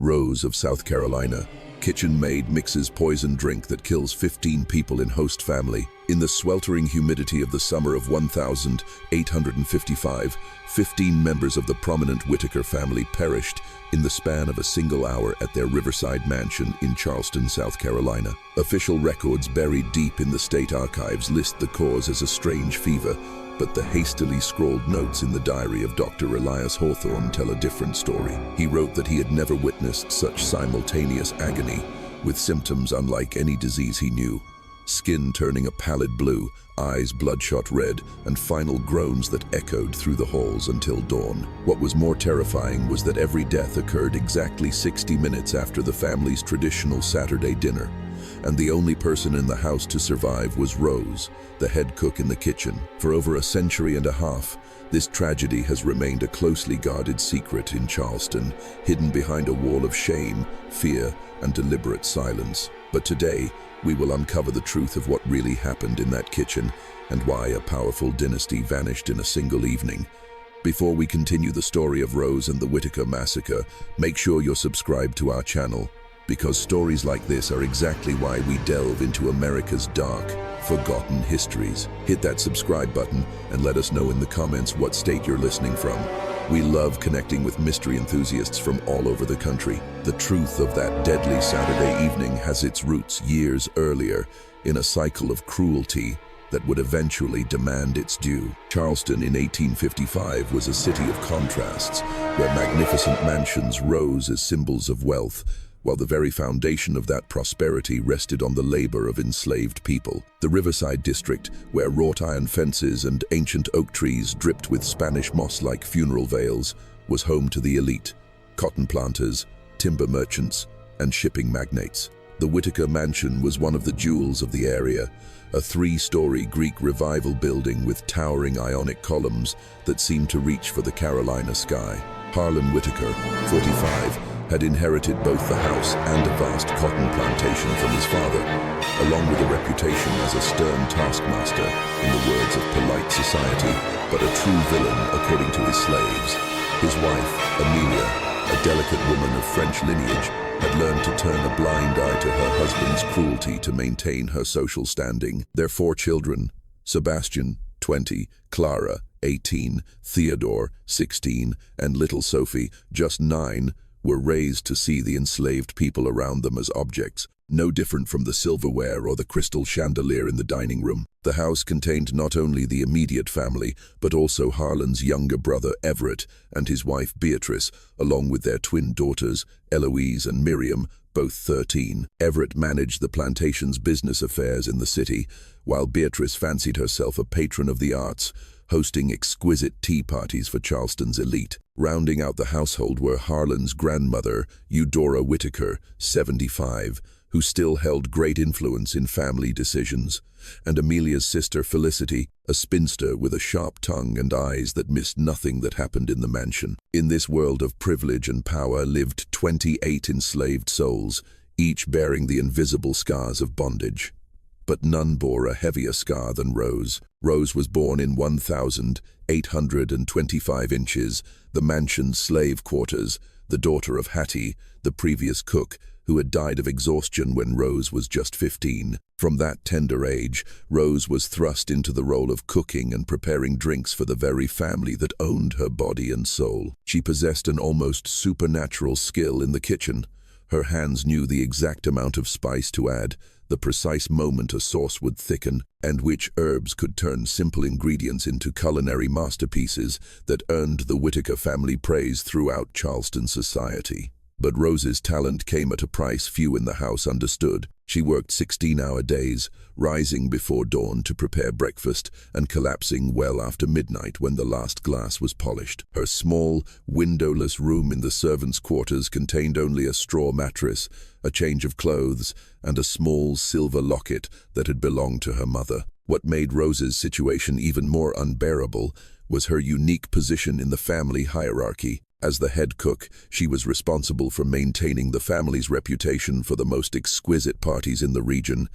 Rose of South Carolina. Kitchen maid mixes poison drink that kills 15 people in host family. In the sweltering humidity of the summer of 1855, 15 members of the prominent Whitaker family perished in the span of a single hour at their Riverside mansion in Charleston, South Carolina. Official records buried deep in the state archives list the cause as a strange fever, but the hastily scrawled notes in the diary of Dr. Elias Hawthorne tell a different story. He wrote that he had never witnessed such simultaneous agony, with symptoms unlike any disease he knew. Skin turning a pallid blue, eyes bloodshot red, and final groans that echoed through the halls until dawn. What was more terrifying was that every death occurred exactly 60 minutes after the family's traditional Saturday dinner, and the only person in the house to survive was Rose, the head cook in the kitchen. For over a century and a half, this tragedy has remained a closely guarded secret in Charleston, hidden behind a wall of shame, fear, and deliberate silence. But today, we will uncover the truth of what really happened in that kitchen and why a powerful dynasty vanished in a single evening. Before we continue the story of Rose and the Whitaker massacre, make sure you're subscribed to our channel, because stories like this are exactly why we delve into America's dark, forgotten histories. Hit that subscribe button and let us know in the comments what state you're listening from. We love connecting with mystery enthusiasts from all over the country. The truth of that deadly Saturday evening has its roots years earlier in a cycle of cruelty that would eventually demand its due. Charleston in 1855 was a city of contrasts, where magnificent mansions rose as symbols of wealth, while the very foundation of that prosperity rested on the labor of enslaved people. The Riverside district, where wrought iron fences and ancient oak trees dripped with Spanish moss-like funeral veils, was home to the elite: cotton planters, timber merchants, and shipping magnates. The Whitaker Mansion was one of the jewels of the area, a three-story Greek Revival building with towering Ionic columns that seemed to reach for the Carolina sky. Harlan Whitaker, 45, had inherited both the house and a vast cotton plantation from his father, along with a reputation as a stern taskmaster, in the words of polite society, but a true villain according to his slaves. His wife, Amelia, a delicate woman of French lineage, had learned to turn a blind eye to her husband's cruelty to maintain her social standing. Their 4 children, Sebastian, 20, Clara, 18, Theodore, 16, and little Sophie, just 9, were raised to see the enslaved people around them as objects, no different from the silverware or the crystal chandelier in the dining room. The house contained not only the immediate family, but also Harlan's younger brother Everett and his wife Beatrice, along with their twin daughters, Eloise and Miriam, both 13. Everett managed the plantation's business affairs in the city, while Beatrice fancied herself a patron of the arts, hosting exquisite tea parties for Charleston's elite. Rounding out the household were Harlan's grandmother, Eudora Whitaker, 75, who still held great influence in family decisions, and Amelia's sister Felicity, a spinster with a sharp tongue and eyes that missed nothing that happened in the mansion. In this world of privilege and power lived 28 enslaved souls, each bearing the invisible scars of bondage. But none bore a heavier scar than Rose. Rose was born in 1,825 inches, the mansion's slave quarters, the daughter of Hattie, the previous cook, who had died of exhaustion when Rose was just 15. From that tender age, Rose was thrust into the role of cooking and preparing drinks for the very family that owned her body and soul. She possessed an almost supernatural skill in the kitchen. Her hands knew the exact amount of spice to add, the precise moment a sauce would thicken, and which herbs could turn simple ingredients into culinary masterpieces that earned the Whitaker family praise throughout Charleston society. But Rose's talent came at a price few in the house understood. She worked 16-hour days, rising before dawn to prepare breakfast and collapsing well after midnight when the last glass was polished. Her small, windowless room in the servants' quarters contained only a straw mattress, a change of clothes, and a small silver locket that had belonged to her mother. What made Rose's situation even more unbearable was her unique position in the family hierarchy. As the head cook, she was responsible for maintaining the family's reputation for the most exquisite parties in the region.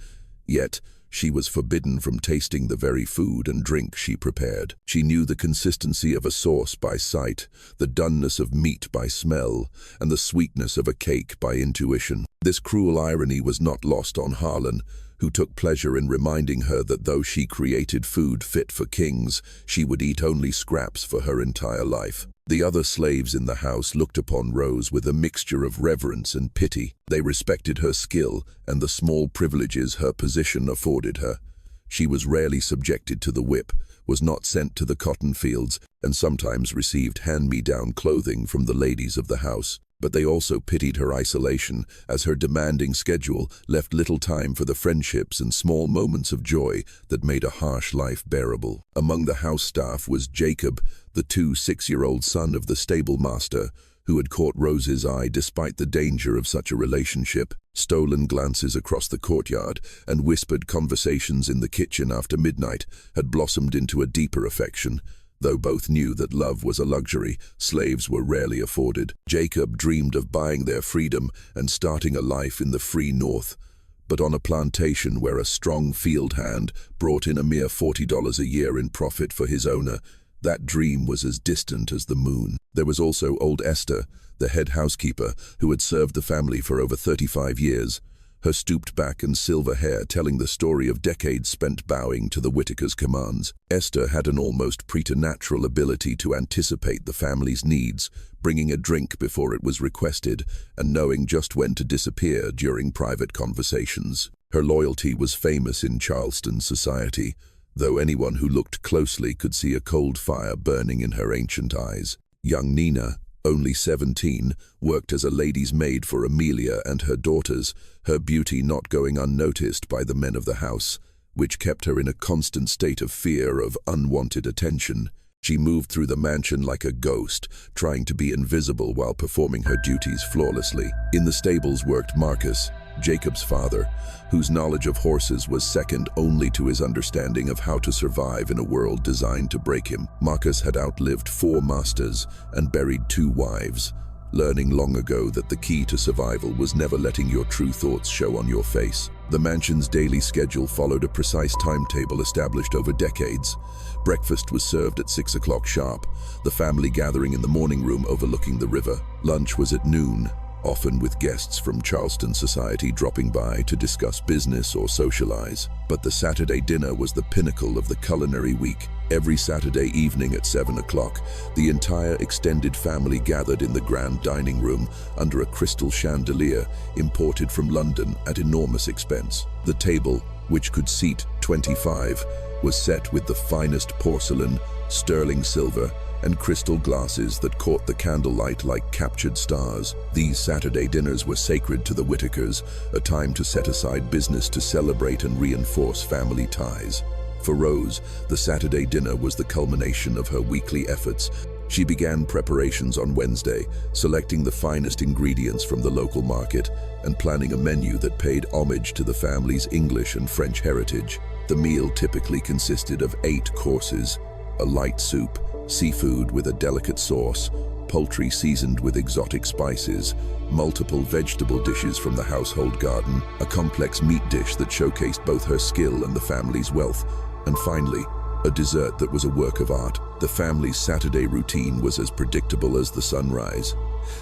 Yet, She was forbidden from tasting the very food and drink she prepared. She knew the consistency of a sauce by sight, the doneness of meat by smell, and the sweetness of a cake by intuition. This cruel irony was not lost on Harlan, who took pleasure in reminding her that though she created food fit for kings, she would eat only scraps for her entire life. The other slaves in the house looked upon Rose with a mixture of reverence and pity. They respected her skill and the small privileges her position afforded her. She was rarely subjected to the whip, was not sent to the cotton fields, and sometimes received hand-me-down clothing from the ladies of the house. But they also pitied her isolation, as her demanding schedule left little time for the friendships and small moments of joy that made a harsh life bearable. Among the house staff was Jacob, the 6-year-old son of the stable master, who had caught Rose's eye despite the danger of such a relationship. Stolen glances across the courtyard and whispered conversations in the kitchen after midnight had blossomed into a deeper affection. Though both knew that love was a luxury slaves were rarely afforded. Jacob dreamed of buying their freedom and starting a life in the free North, but on a plantation where a strong field hand brought in a mere $40 a year in profit for his owner, that dream was as distant as the moon. There was also old Esther, the head housekeeper, who had served the family for over 35 years. Her stooped back and silver hair telling the story of decades spent bowing to the Whitakers' commands. Esther had an almost preternatural ability to anticipate the family's needs, bringing a drink before it was requested, and knowing just when to disappear during private conversations. Her loyalty was famous in Charleston society, though anyone who looked closely could see a cold fire burning in her ancient eyes. Young Nina, only 17, worked as a lady's maid for Amelia and her daughters, her beauty not going unnoticed by the men of the house, which kept her in a constant state of fear of unwanted attention. She moved through the mansion like a ghost, trying to be invisible while performing her duties flawlessly. In the stables worked Marcus, Jacob's father, whose knowledge of horses was second only to his understanding of how to survive in a world designed to break him. Marcus had outlived 4 masters and buried 2 wives, learning long ago that the key to survival was never letting your true thoughts show on your face. The mansion's daily schedule followed a precise timetable established over decades. Breakfast was served at 6 o'clock sharp, the family gathering in the morning room overlooking the river. Lunch was at noon, often with guests from Charleston society dropping by to discuss business or socialize. But the Saturday dinner was the pinnacle of the culinary week. Every Saturday evening at 7 o'clock, the entire extended family gathered in the grand dining room under a crystal chandelier imported from London at enormous expense. The table, which could seat 25, was set with the finest porcelain, sterling silver, and crystal glasses that caught the candlelight like captured stars. These Saturday dinners were sacred to the Whitakers, a time to set aside business to celebrate and reinforce family ties. For Rose, the Saturday dinner was the culmination of her weekly efforts. She began preparations on Wednesday, selecting the finest ingredients from the local market and planning a menu that paid homage to the family's English and French heritage. The meal typically consisted of 8 courses: a light soup, seafood with a delicate sauce, poultry seasoned with exotic spices, multiple vegetable dishes from the household garden, a complex meat dish that showcased both her skill and the family's wealth, and finally, a dessert that was a work of art. The family's Saturday routine was as predictable as the sunrise.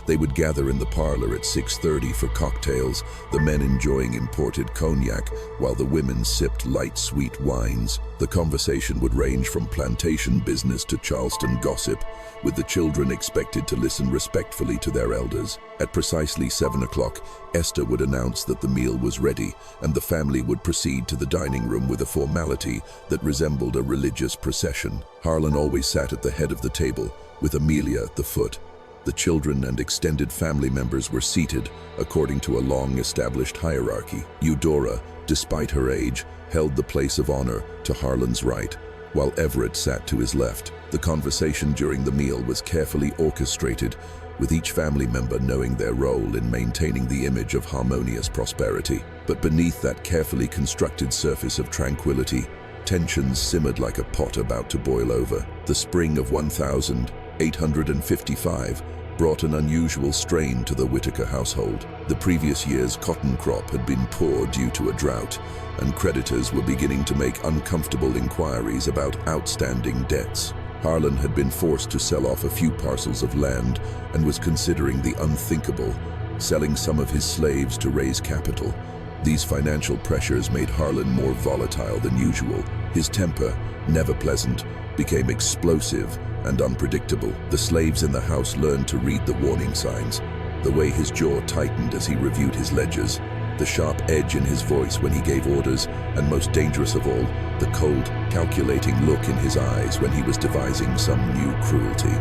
They would gather in the parlor at 6:30 for cocktails, the men enjoying imported cognac while the women sipped light sweet wines. The conversation would range from plantation business to Charleston gossip, with the children expected to listen respectfully to their elders. At precisely 7 o'clock, Esther would announce that the meal was ready, and the family would proceed to the dining room with a formality that resembled a religious procession. Harlan always sat at the head of the table, with Amelia at the foot. The children and extended family members were seated according to a long-established hierarchy. Eudora, despite her age, held the place of honor to Harlan's right, while Everett sat to his left. The conversation during the meal was carefully orchestrated, with each family member knowing their role in maintaining the image of harmonious prosperity. But beneath that carefully constructed surface of tranquility, tensions simmered like a pot about to boil over. The spring of 1855 brought an unusual strain to the Whitaker household. The previous year's cotton crop had been poor due to a drought, and creditors were beginning to make uncomfortable inquiries about outstanding debts. Harlan had been forced to sell off a few parcels of land and was considering the unthinkable, selling some of his slaves to raise capital. These financial pressures made Harlan more volatile than usual. His temper, never pleasant, became explosive and unpredictable. The slaves in the house learned to read the warning signs, the way his jaw tightened as he reviewed his ledgers, the sharp edge in his voice when he gave orders, and most dangerous of all, the cold, calculating look in his eyes when he was devising some new cruelty.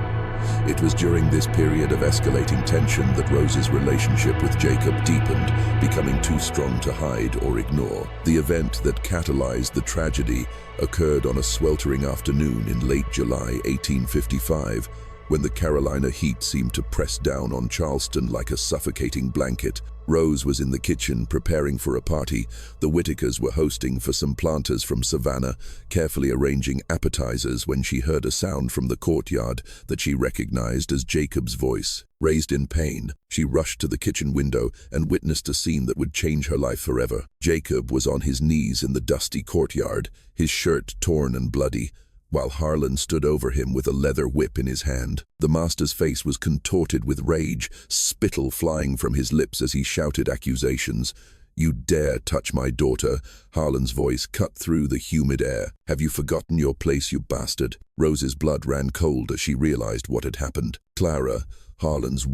It was during this period of escalating tension that Rose's relationship with Jacob deepened, becoming too strong to hide or ignore. The event that catalyzed the tragedy occurred on a sweltering afternoon in late July 1855, when the Carolina heat seemed to press down on Charleston like a suffocating blanket. Rose was in the kitchen preparing for a party the Whitakers were hosting for some planters from Savannah, carefully arranging appetizers when she heard a sound from the courtyard that she recognized as Jacob's voice. Raised in pain, she rushed to the kitchen window and witnessed a scene that would change her life forever. Jacob was on his knees in the dusty courtyard, his shirt torn and bloody, while Harlan stood over him with a leather whip in his hand. The master's face was contorted with rage, spittle flying from his lips as he shouted accusations. "You dare touch my daughter?" Harlan's voice cut through the humid air. "Have you forgotten your place, you bastard?" Rose's blood ran cold as she realized what had happened. Clara, Harlan's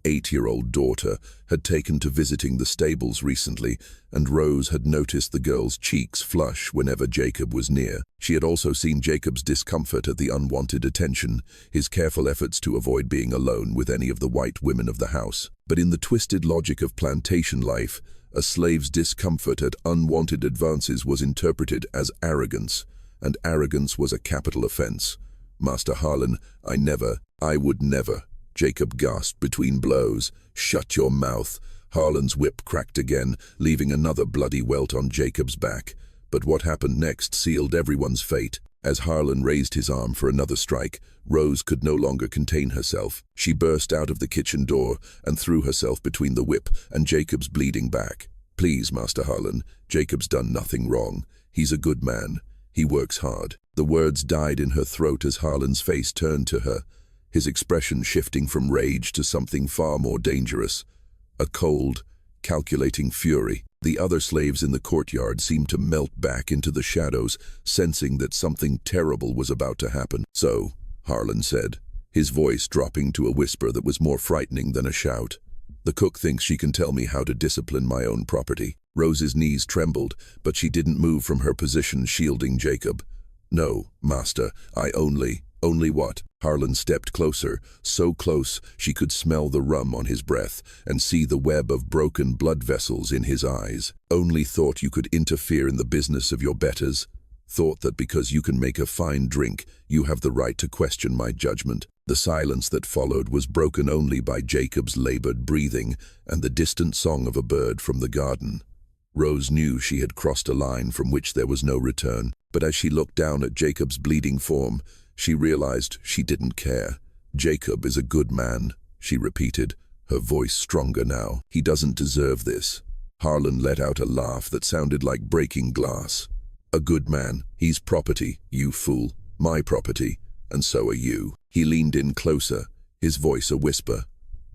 8-year-old daughter, had taken to visiting the stables recently, and Rose had noticed the girl's cheeks flush whenever Jacob was near. She had also seen Jacob's discomfort at the unwanted attention, his careful efforts to avoid being alone with any of the white women of the house. But in the twisted logic of plantation life, a slave's discomfort at unwanted advances was interpreted as arrogance, and arrogance was a capital offense. "Master Harlan, I would never." Jacob gasped between blows. "Shut your mouth." Harlan's whip cracked again, leaving another bloody welt on Jacob's back. But what happened next sealed everyone's fate. As Harlan raised his arm for another strike, Rose could no longer contain herself. She burst out of the kitchen door and threw herself between the whip and Jacob's bleeding back. "Please, Master Harlan, Jacob's done nothing wrong. He's a good man. He works hard." The words died in her throat as Harlan's face turned to her, his expression shifting from rage to something far more dangerous, a cold, calculating fury. The other slaves in the courtyard seemed to melt back into the shadows, sensing that something terrible was about to happen. "So," Harlan said, his voice dropping to a whisper that was more frightening than a shout, "the cook thinks she can tell me how to discipline my own property." Rose's knees trembled, but she didn't move from her position shielding Jacob. "No, master, Only what?" Harlan stepped closer, so close she could smell the rum on his breath and see the web of broken blood vessels in his eyes. "Only thought you could interfere in the business of your betters. Thought that because you can make a fine drink, you have the right to question my judgment." The silence that followed was broken only by Jacob's labored breathing and the distant song of a bird from the garden. Rose knew she had crossed a line from which there was no return, but as she looked down at Jacob's bleeding form, she realized she didn't care. "Jacob is a good man," she repeated, her voice stronger now. "He doesn't deserve this." Harlan let out a laugh that sounded like breaking glass. "A good man. He's property, you fool. My property. And so are you." He leaned in closer, his voice a whisper.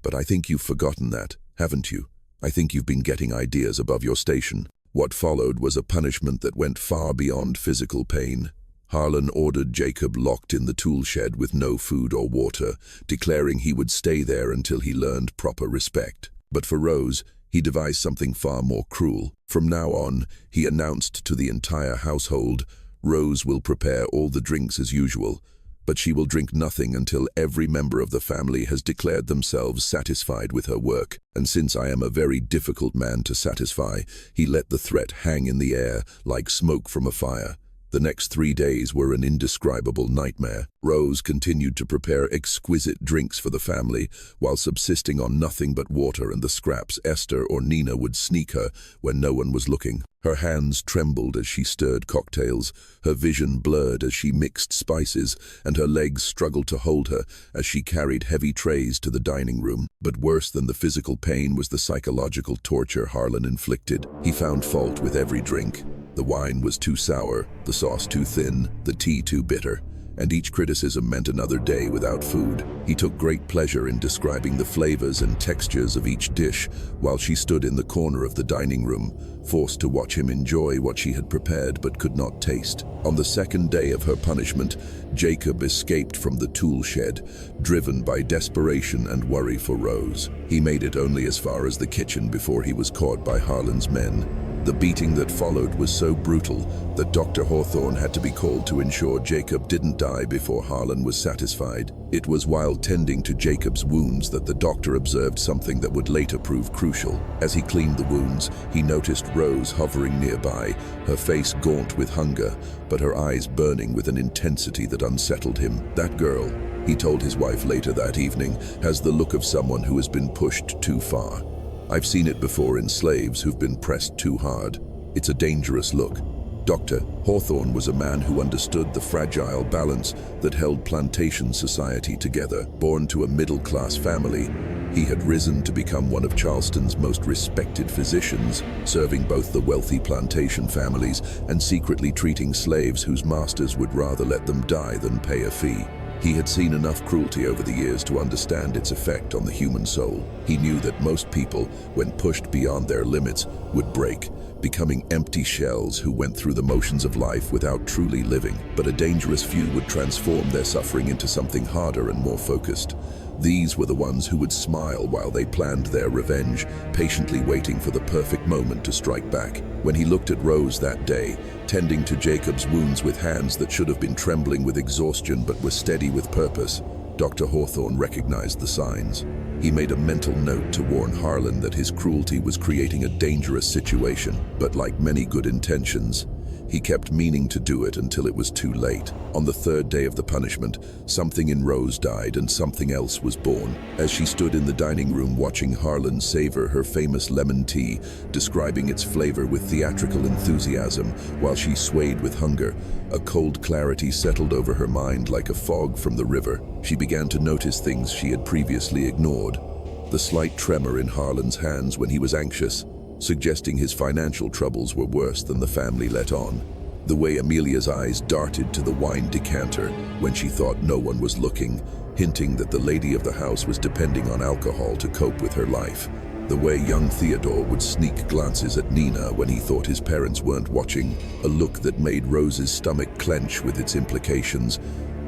"But I think you've forgotten that, haven't you? I think you've been getting ideas above your station." What followed was a punishment that went far beyond physical pain. Harlan ordered Jacob locked in the tool shed with no food or water, declaring he would stay there until he learned proper respect. But for Rose, he devised something far more cruel. From now on, he announced to the entire household, "Rose will prepare all the drinks as usual, but she will drink nothing until every member of the family has declared themselves satisfied with her work." And since I am a very difficult man to satisfy, he let the threat hang in the air like smoke from a fire. The next 3 days were an indescribable nightmare. Rose continued to prepare exquisite drinks for the family, while subsisting on nothing but water and the scraps Esther or Nina would sneak her when no one was looking. Her hands trembled as she stirred cocktails, her vision blurred as she mixed spices, and her legs struggled to hold her as she carried heavy trays to the dining room. But worse than the physical pain was the psychological torture Harlan inflicted. He found fault with every drink. The wine was too sour, the sauce too thin, the tea too bitter, and each criticism meant another day without food. He took great pleasure in describing the flavors and textures of each dish while she stood in the corner of the dining room, forced to watch him enjoy what she had prepared but could not taste. On the second day of her punishment, Jacob escaped from the tool shed, driven by desperation and worry for Rose. He made it only as far as the kitchen before he was caught by Harlan's men. The beating that followed was so brutal that Dr. Hawthorne had to be called to ensure Jacob didn't die before Harlan was satisfied. It was while tending to Jacob's wounds that the doctor observed something that would later prove crucial. As he cleaned the wounds, he noticed Rose hovering nearby, her face gaunt with hunger, but her eyes burning with an intensity that unsettled him. "That girl," he told his wife later that evening, "has the look of someone who has been pushed too far. I've seen it before in slaves who've been pressed too hard. It's a dangerous look." Dr. Hawthorne was a man who understood the fragile balance that held plantation society together. Born to a middle-class family, he had risen to become one of Charleston's most respected physicians, serving both the wealthy plantation families and secretly treating slaves whose masters would rather let them die than pay a fee. He had seen enough cruelty over the years to understand its effect on the human soul. He knew that most people, when pushed beyond their limits, would break, becoming empty shells who went through the motions of life without truly living. But a dangerous few would transform their suffering into something harder and more focused. These were the ones who would smile while they planned their revenge, patiently waiting for the perfect moment to strike back. When he looked at Rose that day, tending to Jacob's wounds with hands that should have been trembling with exhaustion but were steady with purpose, Dr. Hawthorne recognized the signs. He made a mental note to warn Harlan that his cruelty was creating a dangerous situation, but like many good intentions, he kept meaning to do it until it was too late. On the third day of the punishment, something in Rose died and something else was born. As she stood in the dining room watching Harlan savor her famous lemon tea, describing its flavor with theatrical enthusiasm, while she swayed with hunger, a cold clarity settled over her mind like a fog from the river. She began to notice things she had previously ignored. The slight tremor in Harlan's hands when he was anxious, suggesting his financial troubles were worse than the family let on. The way Amelia's eyes darted to the wine decanter when she thought no one was looking, hinting that the lady of the house was depending on alcohol to cope with her life. The way young Theodore would sneak glances at Nina when he thought his parents weren't watching, a look that made Rose's stomach clench with its implications.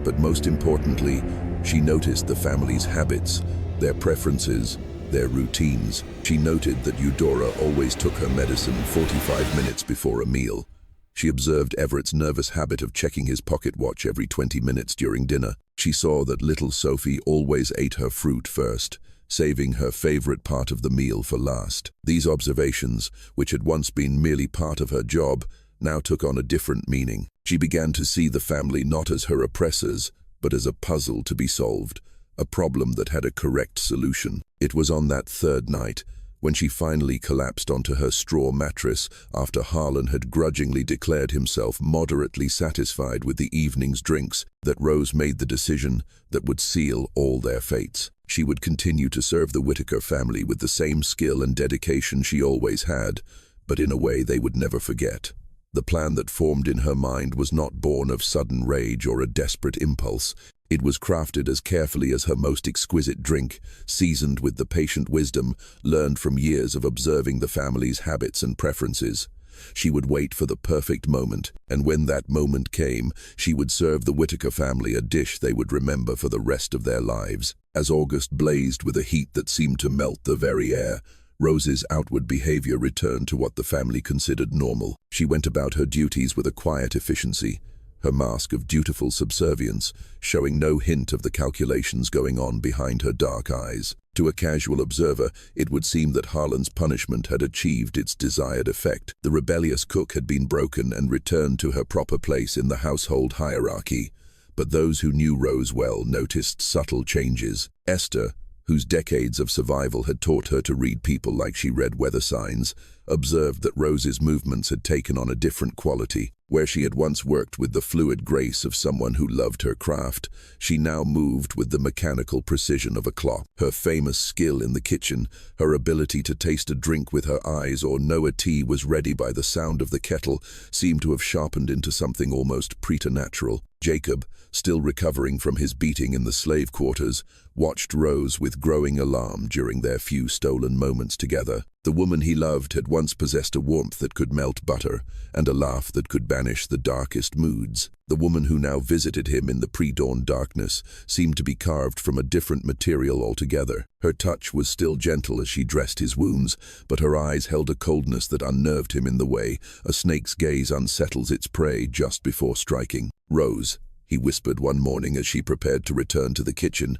But most importantly, she noticed the family's habits, their preferences, their routines. She noted that Eudora always took her medicine 45 minutes before a meal. She observed Everett's nervous habit of checking his pocket watch every 20 minutes during dinner. She saw that little Sophie always ate her fruit first, saving her favorite part of the meal for last. These observations, which had once been merely part of her job, now took on a different meaning. She began to see the family not as her oppressors, but as a puzzle to be solved, a problem that had a correct solution. It was on that third night, when she finally collapsed onto her straw mattress after Harlan had grudgingly declared himself moderately satisfied with the evening's drinks, that Rose made the decision that would seal all their fates. She would continue to serve the Whitaker family with the same skill and dedication she always had, but in a way they would never forget. The plan that formed in her mind was not born of sudden rage or a desperate impulse. It was crafted as carefully as her most exquisite drink, seasoned with the patient wisdom learned from years of observing the family's habits and preferences. She would wait for the perfect moment, and when that moment came, she would serve the Whitaker family a dish they would remember for the rest of their lives. As August blazed with a heat that seemed to melt the very air, Rose's outward behavior returned to what the family considered normal. She went about her duties with a quiet efficiency, her mask of dutiful subservience showing no hint of the calculations going on behind her dark eyes. To a casual observer, it would seem that Harlan's punishment had achieved its desired effect. The rebellious cook had been broken and returned to her proper place in the household hierarchy. But those who knew Rose well noticed subtle changes. Esther, whose decades of survival had taught her to read people like she read weather signs, observed that Rose's movements had taken on a different quality. Where she had once worked with the fluid grace of someone who loved her craft, she now moved with the mechanical precision of a clock. Her famous skill in the kitchen, her ability to taste a drink with her eyes or know a tea was ready by the sound of the kettle, seemed to have sharpened into something almost preternatural. Jacob, still recovering from his beating in the slave quarters, watched Rose with growing alarm during their few stolen moments together. The woman he loved had once possessed a warmth that could melt butter, and a laugh that could banish the darkest moods. The woman who now visited him in the pre-dawn darkness seemed to be carved from a different material altogether. Her touch was still gentle as she dressed his wounds, but her eyes held a coldness that unnerved him in the way a snake's gaze unsettles its prey just before striking. "Rose," he whispered one morning as she prepared to return to the kitchen.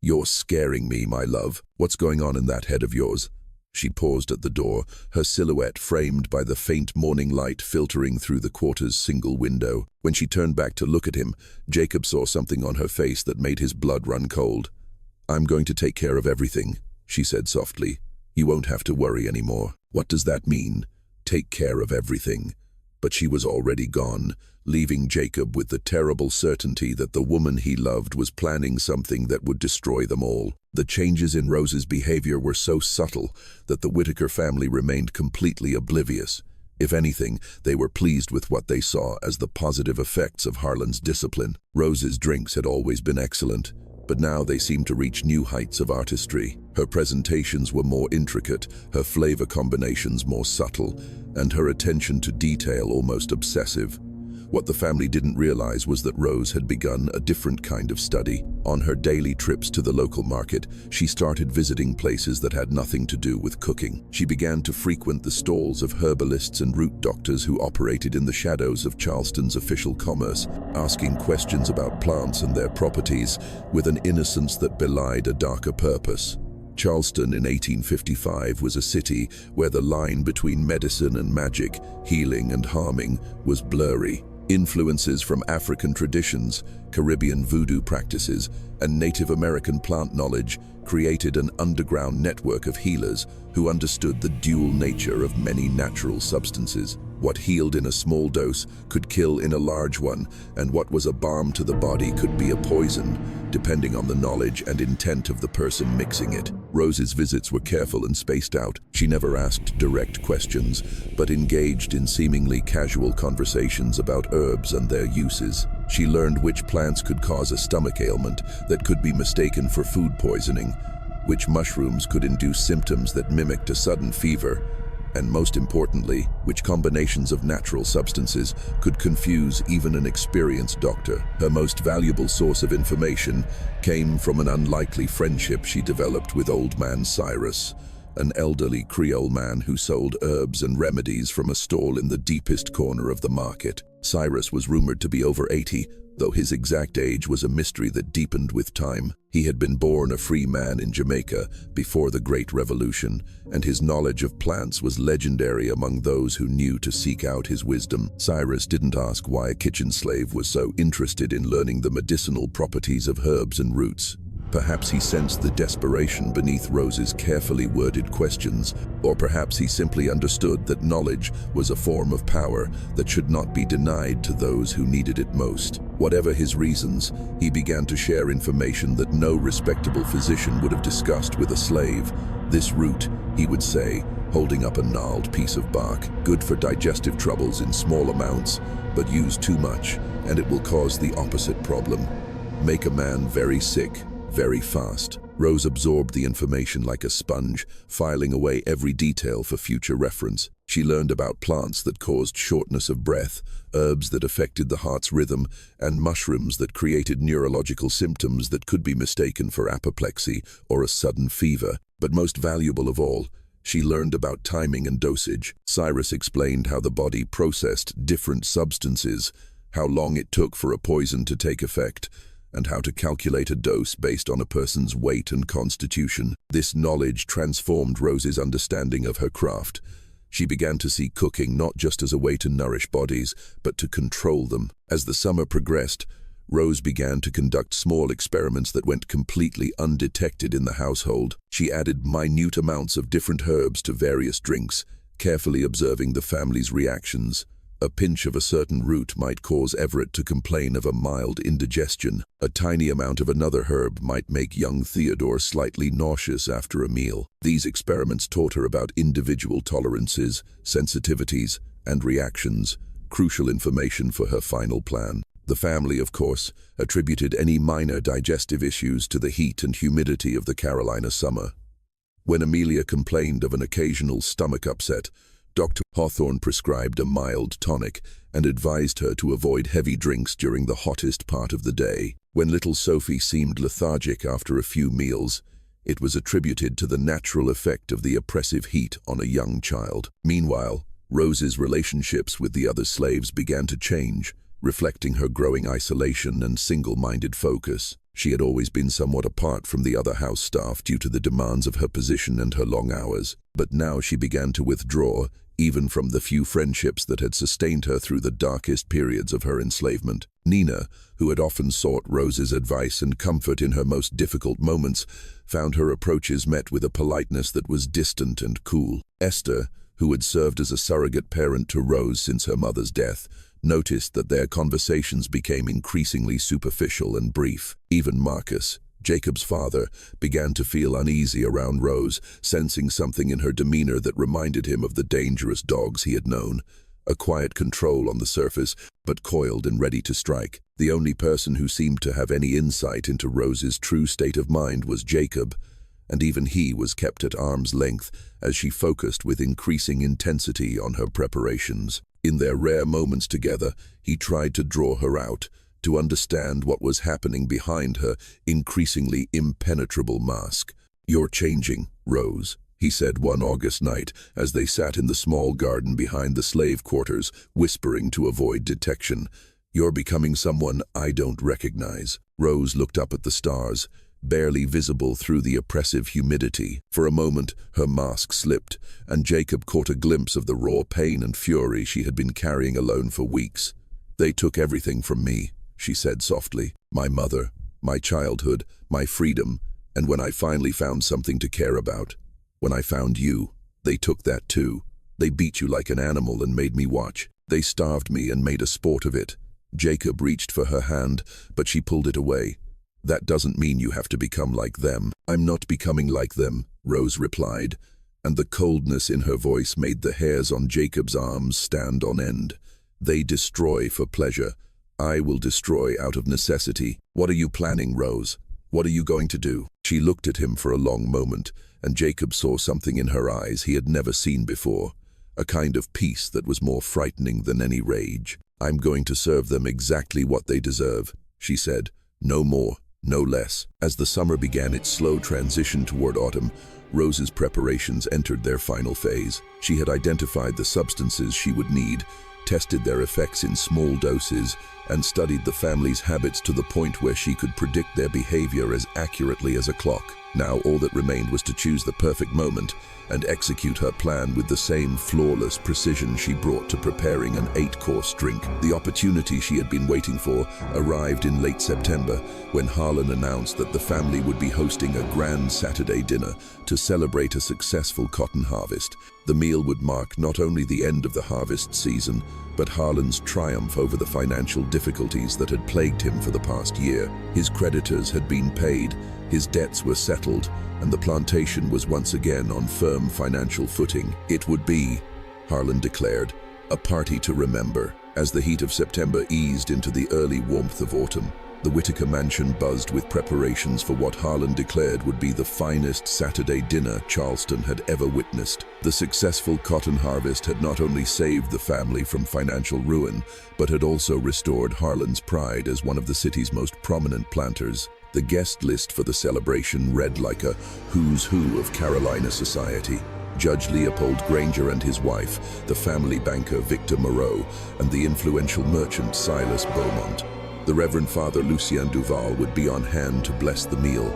"You're scaring me, my love. What's going on in that head of yours?" She paused at the door, her silhouette framed by the faint morning light filtering through the quarter's single window. When she turned back to look at him, Jacob saw something on her face that made his blood run cold. "I'm going to take care of everything," she said softly. "You won't have to worry anymore." What does that mean? Take care of everything. But she was already gone, leaving Jacob with the terrible certainty that the woman he loved was planning something that would destroy them all. The changes in Rose's behavior were so subtle that the Whitaker family remained completely oblivious. If anything, they were pleased with what they saw as the positive effects of Harlan's discipline. Rose's drinks had always been excellent, but now they seemed to reach new heights of artistry. Her presentations were more intricate, her flavor combinations more subtle, and her attention to detail almost obsessive. What the family didn't realize was that Rose had begun a different kind of study. On her daily trips to the local market, she started visiting places that had nothing to do with cooking. She began to frequent the stalls of herbalists and root doctors who operated in the shadows of Charleston's official commerce, asking questions about plants and their properties with an innocence that belied a darker purpose. Charleston in 1855 was a city where the line between medicine and magic, healing and harming, was blurry. Influences from African traditions, Caribbean voodoo practices, and Native American plant knowledge created an underground network of healers who understood the dual nature of many natural substances. What healed in a small dose could kill in a large one, and what was a balm to the body could be a poison, depending on the knowledge and intent of the person mixing it. Rose's visits were careful and spaced out. She never asked direct questions, but engaged in seemingly casual conversations about herbs and their uses. She learned which plants could cause a stomach ailment that could be mistaken for food poisoning, which mushrooms could induce symptoms that mimicked a sudden fever, and most importantly, which combinations of natural substances could confuse even an experienced doctor. Her most valuable source of information came from an unlikely friendship she developed with old man Cyrus, an elderly Creole man who sold herbs and remedies from a stall in the deepest corner of the market. Cyrus was rumored to be over 80, though his exact age was a mystery that deepened with time. He had been born a free man in Jamaica before the Great Revolution, and his knowledge of plants was legendary among those who knew to seek out his wisdom. Cyrus didn't ask why a kitchen slave was so interested in learning the medicinal properties of herbs and roots. Perhaps he sensed the desperation beneath Rose's carefully worded questions, or perhaps he simply understood that knowledge was a form of power that should not be denied to those who needed it most. Whatever his reasons, he began to share information that no respectable physician would have discussed with a slave. "This root," he would say, holding up a gnarled piece of bark, "good for digestive troubles in small amounts, but use too much, and it will cause the opposite problem. Make a man very sick, very fast." Rose absorbed the information like a sponge, filing away every detail for future reference. She learned about plants that caused shortness of breath, herbs that affected the heart's rhythm, and mushrooms that created neurological symptoms that could be mistaken for apoplexy or a sudden fever. But most valuable of all, she learned about timing and dosage. Cyrus explained how the body processed different substances, how long it took for a poison to take effect, and how to calculate a dose based on a person's weight and constitution. This knowledge transformed Rose's understanding of her craft. She began to see cooking not just as a way to nourish bodies, but to control them. As the summer progressed, Rose began to conduct small experiments that went completely undetected in the household. She added minute amounts of different herbs to various drinks, carefully observing the family's reactions. A pinch of a certain root might cause Everett to complain of a mild indigestion. A tiny amount of another herb might make young Theodore slightly nauseous after a meal. These experiments taught her about individual tolerances, sensitivities, and reactions, crucial information for her final plan. The family, of course, attributed any minor digestive issues to the heat and humidity of the Carolina summer. When Amelia complained of an occasional stomach upset, Dr. Hawthorne prescribed a mild tonic and advised her to avoid heavy drinks during the hottest part of the day. When little Sophie seemed lethargic after a few meals, it was attributed to the natural effect of the oppressive heat on a young child. Meanwhile, Rose's relationships with the other slaves began to change, reflecting her growing isolation and single-minded focus. She had always been somewhat apart from the other house staff due to the demands of her position and her long hours, but now she began to withdraw, even from the few friendships that had sustained her through the darkest periods of her enslavement. Nina, who had often sought Rose's advice and comfort in her most difficult moments, found her approaches met with a politeness that was distant and cool. Esther, who had served as a surrogate parent to Rose since her mother's death, noticed that their conversations became increasingly superficial and brief. Even Marcus, Jacob's father, began to feel uneasy around Rose, sensing something in her demeanor that reminded him of the dangerous dogs he had known. A quiet control on the surface, but coiled and ready to strike. The only person who seemed to have any insight into Rose's true state of mind was Jacob, and even he was kept at arm's length as she focused with increasing intensity on her preparations. In their rare moments together, he tried to draw her out, to understand what was happening behind her increasingly impenetrable mask. "You're changing, Rose," he said one August night as they sat in the small garden behind the slave quarters, whispering to avoid detection. "You're becoming someone I don't recognize." Rose looked up at the stars, barely visible through the oppressive humidity. For a moment, her mask slipped, and Jacob caught a glimpse of the raw pain and fury she had been carrying alone for weeks. "They took everything from me," she said softly. "My mother, my childhood, my freedom, and when I finally found something to care about, when I found you, they took that too. They beat you like an animal and made me watch. They starved me and made a sport of it." Jacob reached for her hand, but she pulled it away. "That doesn't mean you have to become like them." "I'm not becoming like them," Rose replied, and the coldness in her voice made the hairs on Jacob's arms stand on end. "They destroy for pleasure. I will destroy out of necessity." "What are you planning, Rose? What are you going to do?" She looked at him for a long moment, and Jacob saw something in her eyes he had never seen before, a kind of peace that was more frightening than any rage. "I'm going to serve them exactly what they deserve," she said. "No more, no less." As the summer began its slow transition toward autumn, Rose's preparations entered their final phase. She had identified the substances she would need, tested their effects in small doses, and studied the family's habits to the point where she could predict their behavior as accurately as a clock. Now all that remained was to choose the perfect moment and execute her plan with the same flawless precision she brought to preparing an 8-course drink. The opportunity she had been waiting for arrived in late September when Harlan announced that the family would be hosting a grand Saturday dinner to celebrate a successful cotton harvest. The meal would mark not only the end of the harvest season, but Harlan's triumph over the financial difficulties that had plagued him for the past year. His creditors had been paid, his debts were settled, and the plantation was once again on firm financial footing. It would be, Harlan declared, a party to remember. As the heat of September eased into the early warmth of autumn, the Whitaker mansion buzzed with preparations for what Harlan declared would be the finest Saturday dinner Charleston had ever witnessed. The successful cotton harvest had not only saved the family from financial ruin, but had also restored Harlan's pride as one of the city's most prominent planters. The guest list for the celebration read like a who's who of Carolina society. Judge Leopold Granger and his wife, the family banker Victor Moreau, and the influential merchant Silas Beaumont. The Reverend Father Lucien Duval would be on hand to bless the meal,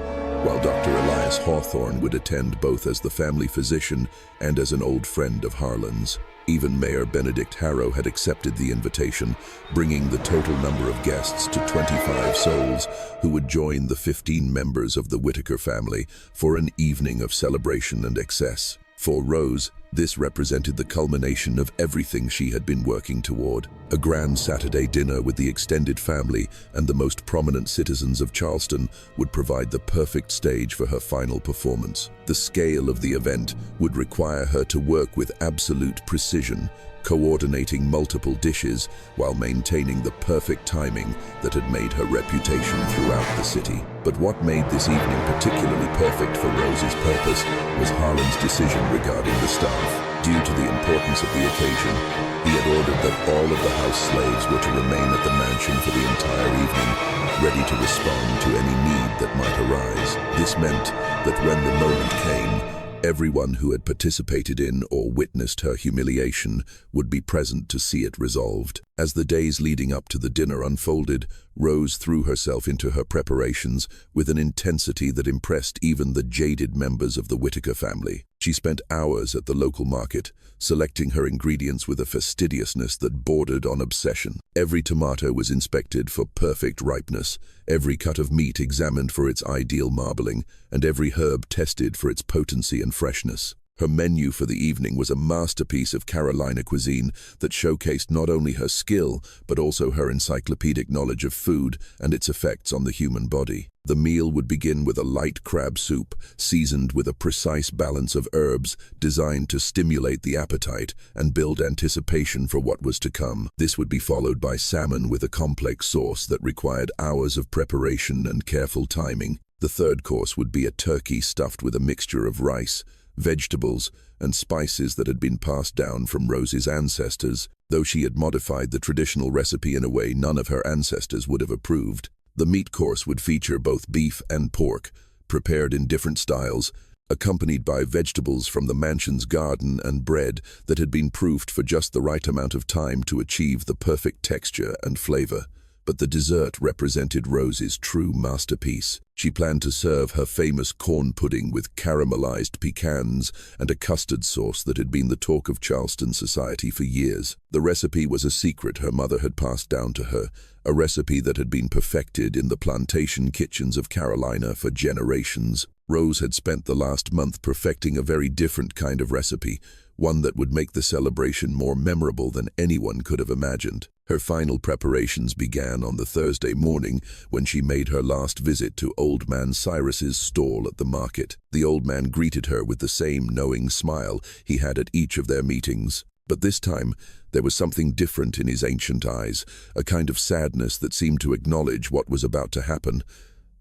while Dr. Elias Hawthorne would attend both as the family physician and as an old friend of Harlan's. Even Mayor Benedict Harrow had accepted the invitation, bringing the total number of guests to 25 souls who would join the 15 members of the Whitaker family for an evening of celebration and excess. For Rose, this represented the culmination of everything she had been working toward. A grand Saturday dinner with the extended family and the most prominent citizens of Charleston would provide the perfect stage for her final performance. The scale of the event would require her to work with absolute precision, coordinating multiple dishes while maintaining the perfect timing that had made her reputation throughout the city. But what made this evening particularly perfect for Rose's purpose was Harlan's decision regarding the staff. Due to the importance of the occasion, he had ordered that all of the house slaves were to remain at the mansion for the entire evening, ready to respond to any need that might arise. This meant that when the moment came, everyone who had participated in or witnessed her humiliation would be present to see it resolved. As the days leading up to the dinner unfolded, Rose threw herself into her preparations with an intensity that impressed even the jaded members of the Whitaker family. She spent hours at the local market, selecting her ingredients with a fastidiousness that bordered on obsession. Every tomato was inspected for perfect ripeness, every cut of meat examined for its ideal marbling, and every herb tested for its potency and freshness. Her menu for the evening was a masterpiece of Carolina cuisine that showcased not only her skill, but also her encyclopedic knowledge of food and its effects on the human body. The meal would begin with a light crab soup, seasoned with a precise balance of herbs designed to stimulate the appetite and build anticipation for what was to come. This would be followed by salmon with a complex sauce that required hours of preparation and careful timing. The third course would be a turkey stuffed with a mixture of rice, vegetables, and spices that had been passed down from Rose's ancestors, though she had modified the traditional recipe in a way none of her ancestors would have approved. The meat course would feature both beef and pork, prepared in different styles, accompanied by vegetables from the mansion's garden and bread that had been proofed for just the right amount of time to achieve the perfect texture and flavor. But the dessert represented Rose's true masterpiece. She planned to serve her famous corn pudding with caramelized pecans and a custard sauce that had been the talk of Charleston society for years. The recipe was a secret her mother had passed down to her, a recipe that had been perfected in the plantation kitchens of Carolina for generations. Rose had spent the last month perfecting a very different kind of recipe, one that would make the celebration more memorable than anyone could have imagined. Her final preparations began on the Thursday morning when she made her last visit to Old Man Cyrus's stall at the market. The old man greeted her with the same knowing smile he had at each of their meetings. But this time, there was something different in his ancient eyes, a kind of sadness that seemed to acknowledge what was about to happen.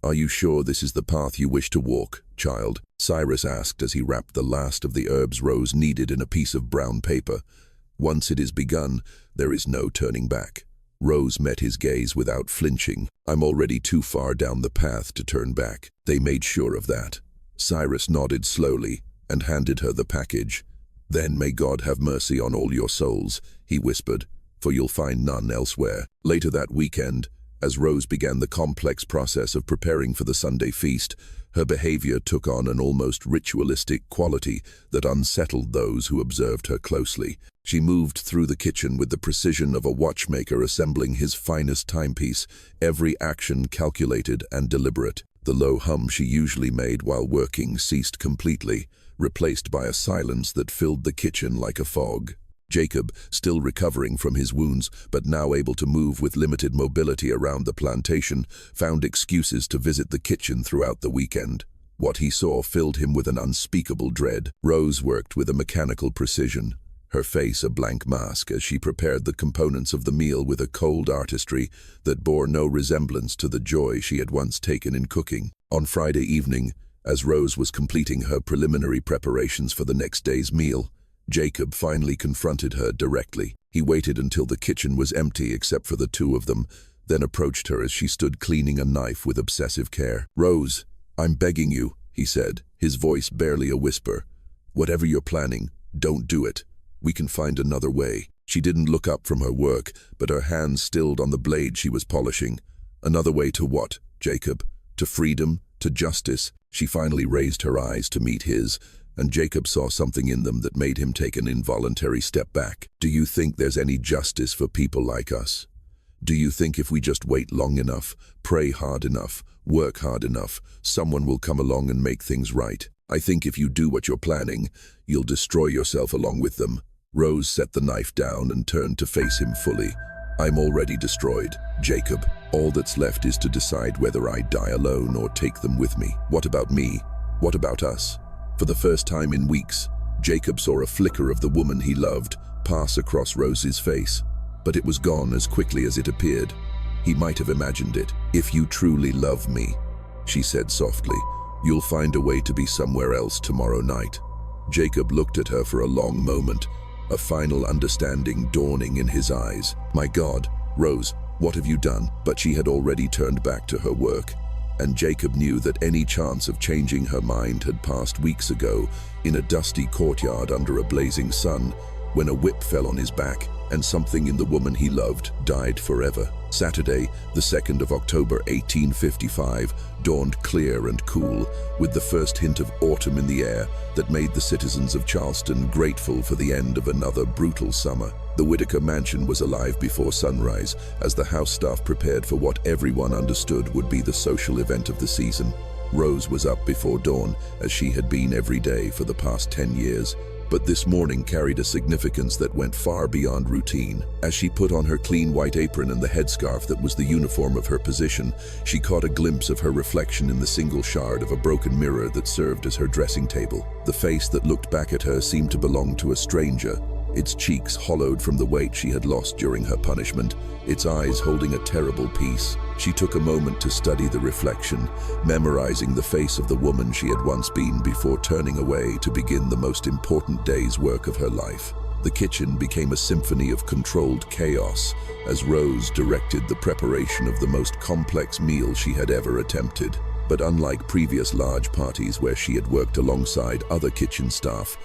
"Are you sure this is the path you wish to walk, child?" Cyrus asked as he wrapped the last of the herbs Rose needed in a piece of brown paper. "Once it is begun, there is no turning back." Rose met his gaze without flinching. "I'm already too far down the path to turn back." They made sure of that. Cyrus nodded slowly and handed her the package. "Then may God have mercy on all your souls," he whispered, "for you'll find none elsewhere." Later that weekend, as Rose began the complex process of preparing for the Sunday feast, her behavior took on an almost ritualistic quality that unsettled those who observed her closely. She moved through the kitchen with the precision of a watchmaker assembling his finest timepiece, every action calculated and deliberate. The low hum she usually made while working ceased completely, replaced by a silence that filled the kitchen like a fog. Jacob, still recovering from his wounds, but now able to move with limited mobility around the plantation, found excuses to visit the kitchen throughout the weekend. What he saw filled him with an unspeakable dread. Rose worked with a mechanical precision, her face a blank mask as she prepared the components of the meal with a cold artistry that bore no resemblance to the joy she had once taken in cooking. On Friday evening, as Rose was completing her preliminary preparations for the next day's meal, Jacob finally confronted her directly. He waited until the kitchen was empty except for the two of them, then approached her as she stood cleaning a knife with obsessive care. "Rose, I'm begging you," he said, his voice barely a whisper. "Whatever you're planning, don't do it. We can find another way." She didn't look up from her work, but her hands stilled on the blade she was polishing. Another way to what, Jacob? To freedom? To justice? She finally raised her eyes to meet his, and Jacob saw something in them that made him take an involuntary step back. Do you think there's any justice for people like us? Do you think if we just wait long enough, pray hard enough, work hard enough, someone will come along and make things right? I think if you do what you're planning, you'll destroy yourself along with them. Rose set the knife down and turned to face him fully. I'm already destroyed, Jacob. All that's left is to decide whether I die alone or take them with me. What about me? What about us? For the first time in weeks, Jacob saw a flicker of the woman he loved pass across Rose's face, but it was gone as quickly as it appeared. He might have imagined it. If you truly love me, she said softly, you'll find a way to be somewhere else tomorrow night. Jacob looked at her for a long moment, a final understanding dawning in his eyes. My God, Rose, what have you done? But she had already turned back to her work, and Jacob knew that any chance of changing her mind had passed weeks ago in a dusty courtyard under a blazing sun, when a whip fell on his back and something in the woman he loved died forever. Saturday, the 2nd of October 1855, dawned clear and cool, with the first hint of autumn in the air that made the citizens of Charleston grateful for the end of another brutal summer. The Whitaker mansion was alive before sunrise, as the house staff prepared for what everyone understood would be the social event of the season. Rose was up before dawn, as she had been every day for the past 10 years. But this morning carried a significance that went far beyond routine. As she put on her clean white apron and the headscarf that was the uniform of her position, she caught a glimpse of her reflection in the single shard of a broken mirror that served as her dressing table. The face that looked back at her seemed to belong to a stranger, its cheeks hollowed from the weight she had lost during her punishment, its eyes holding a terrible peace. She took a moment to study the reflection, memorizing the face of the woman she had once been before turning away to begin the most important day's work of her life. The kitchen became a symphony of controlled chaos as Rose directed the preparation of the most complex meal she had ever attempted. But unlike previous large parties where she had worked alongside other kitchen staff,